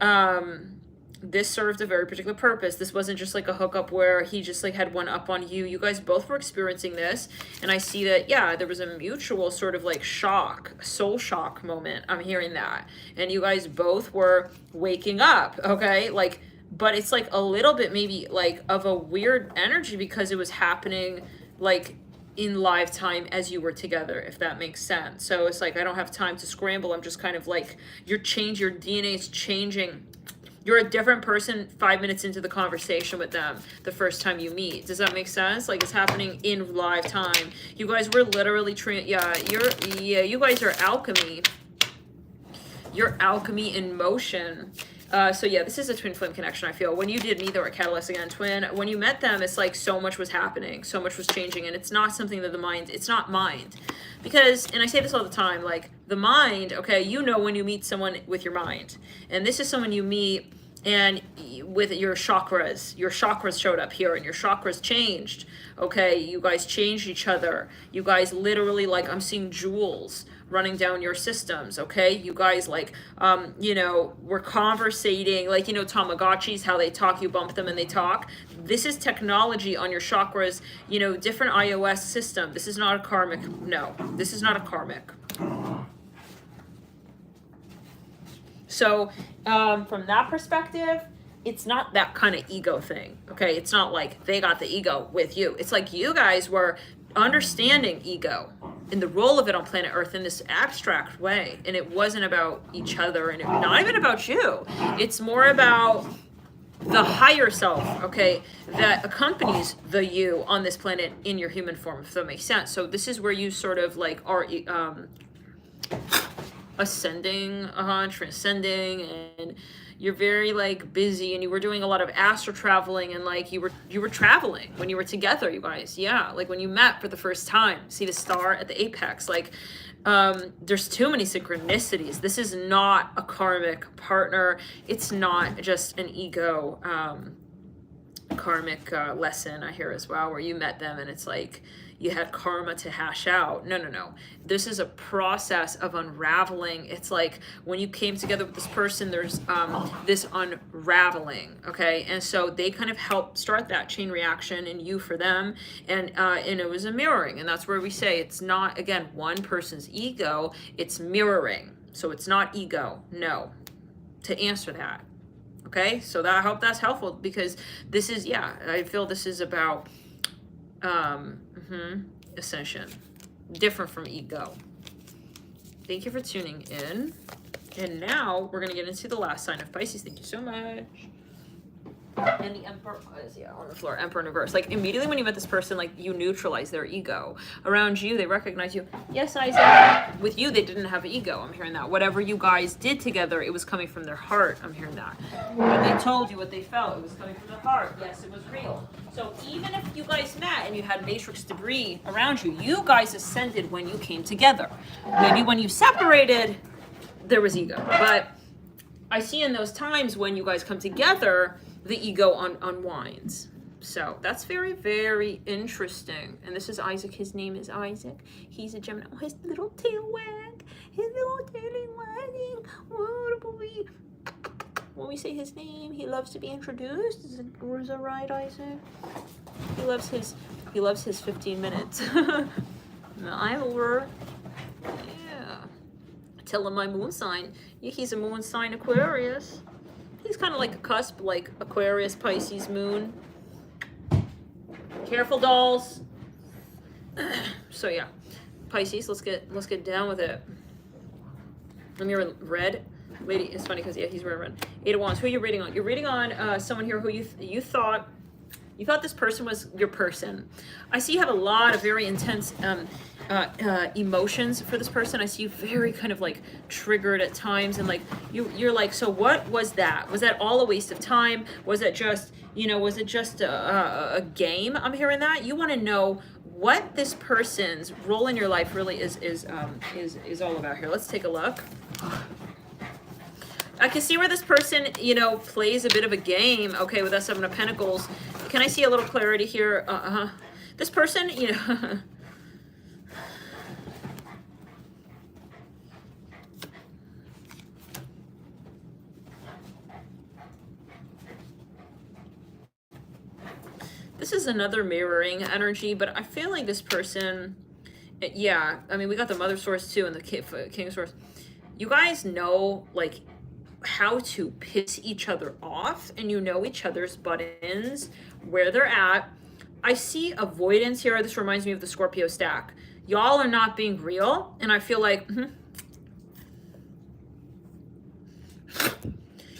this served a very particular purpose. This wasn't just like a hookup where he just like had one up on you. You guys both were experiencing this. And I see that, yeah, there was a mutual sort of like shock, soul shock moment. I'm hearing that. And you guys both were waking up, okay? Like, but it's like a little bit maybe like of a weird energy because it was happening like in live time as you were together, if that makes sense. So it's like, I don't have time to scramble. I'm just kind of like, your DNA is changing. You're a different person 5 minutes into the conversation with them the first time you meet. Does that make sense? Like it's happening in live time. You guys were literally you guys are alchemy. You're alchemy in motion. So yeah, this is a twin flame connection, I feel. When you did meet, they were a catalyst again, twin. When you met them, it's like so much was happening, so much was changing, and it's not something that the mind, it's not mind. Because, and I say this all the time, like the mind, okay, you know when you meet someone with your mind. And this is someone you meet and with your chakras showed up here and your chakras changed, okay? You guys changed each other. You guys literally, like, I'm seeing jewels running down your systems, okay? You guys like, you know, we're conversating, like, you know, Tamagotchis, how they talk, you bump them and they talk. This is technology on your chakras, you know, different iOS system. This is not a karmic, no, this is not a karmic. So from that perspective, it's not that kind of ego thing, okay? It's not like they got the ego with you. It's like you guys were understanding ego and the role of it on planet Earth in this abstract way. And it wasn't about each other and not even about you. It's more about the higher self, okay, that accompanies the you on this planet in your human form, if that makes sense. So this is where you sort of like are ascending, transcending, and you're very like busy, and you were doing a lot of astral traveling, and like you were traveling when you were together, you guys. Yeah, like when you met for the first time, see the star at the apex, like there's too many synchronicities. This is not a karmic partner. It's not just an ego karmic lesson I hear as well, where you met them and it's like you had karma to hash out. No, no, no. This is a process of unraveling. It's like when you came together with this person, there's this unraveling, okay? And so they kind of help start that chain reaction in you for them, and it was a mirroring, and that's where we say it's not, again, one person's ego, it's mirroring. So it's not ego, no, to answer that. Okay, so that, I hope that's helpful, because this is, yeah, I feel this is about ascension, different from ego. Thank you for tuning in. And now we're going to get into the last sign of Pisces. Thank you so much. And the Emperor is, yeah, on the floor. Emperor in reverse. Like, immediately when you met this person, like, you neutralize their ego. Around you, they recognize you. Yes, Isaac. With you, they didn't have ego. I'm hearing that. Whatever you guys did together, it was coming from their heart. I'm hearing that. When they told you what they felt, it was coming from their heart. Yes, it was real. So even if you guys met and you had matrix debris around you, you guys ascended when you came together. Maybe when you separated, there was ego. But I see in those times when you guys come together, the ego unwinds. So that's very, very interesting. And this is Isaac. His name is Isaac. He's a Gemini. Oh, his little tail wag. His little tail is wagging. Oh, boy. When we say his name, he loves to be introduced. Is that right, Isaac? He loves his 15 minutes. Ivor. Yeah. Tell him my moon sign. Yeah, he's a moon sign Aquarius. He's kind of like a cusp, like Aquarius, Pisces, Moon. Careful, dolls. So yeah, Pisces. Let's get down with it. I'm hearing red. Lady, it's funny because yeah, he's wearing red. 8 of Wands. Who are you reading on? You're reading on someone here who you thought this person was your person. I see you have a lot of very intense emotions for this person. I see you very kind of like triggered at times, and like you're like, so what was that? Was that all a waste of time? Was it just, was it just a game? I'm hearing that. You want to know what this person's role in your life really is all about here. Let's take a look. I can see where this person, plays a bit of a game, okay, with that 7 of Pentacles. Can I see a little clarity here? This person, this is another mirroring energy, but I feel like this person, yeah, I mean, we got the Mother Source too and the King Source. You guys know, like, how to piss each other off, and each other's buttons, where they're at. I see avoidance here. This reminds me of the Scorpio stack. Y'all are not being real, and I feel like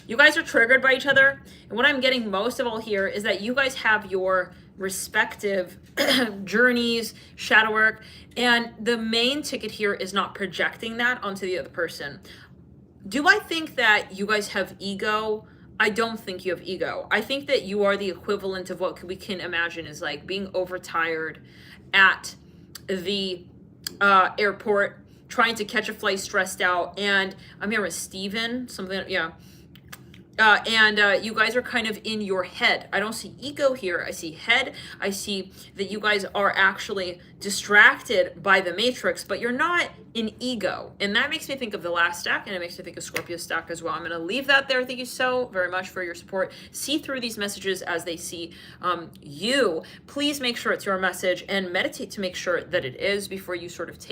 you guys are triggered by each other. And what I'm getting most of all here is that you guys have your respective journeys, shadow work, and the main ticket here is not projecting that onto the other person. Do I think that you guys have ego? I don't think you have ego. I think that you are the equivalent of what we can imagine is like being overtired at the airport, trying to catch a flight, stressed out. And I'm here with Steven, something, yeah. You guys are kind of in your head. I don't see ego here. I see head. I see that you guys are actually distracted by the matrix, but you're not in ego. And that makes me think of the last stack, and it makes me think of Scorpio stack as well. I'm going to leave that there. Thank you so very much for your support. See through these messages as they see you. Please make sure it's your message, and meditate to make sure that it is before you sort of take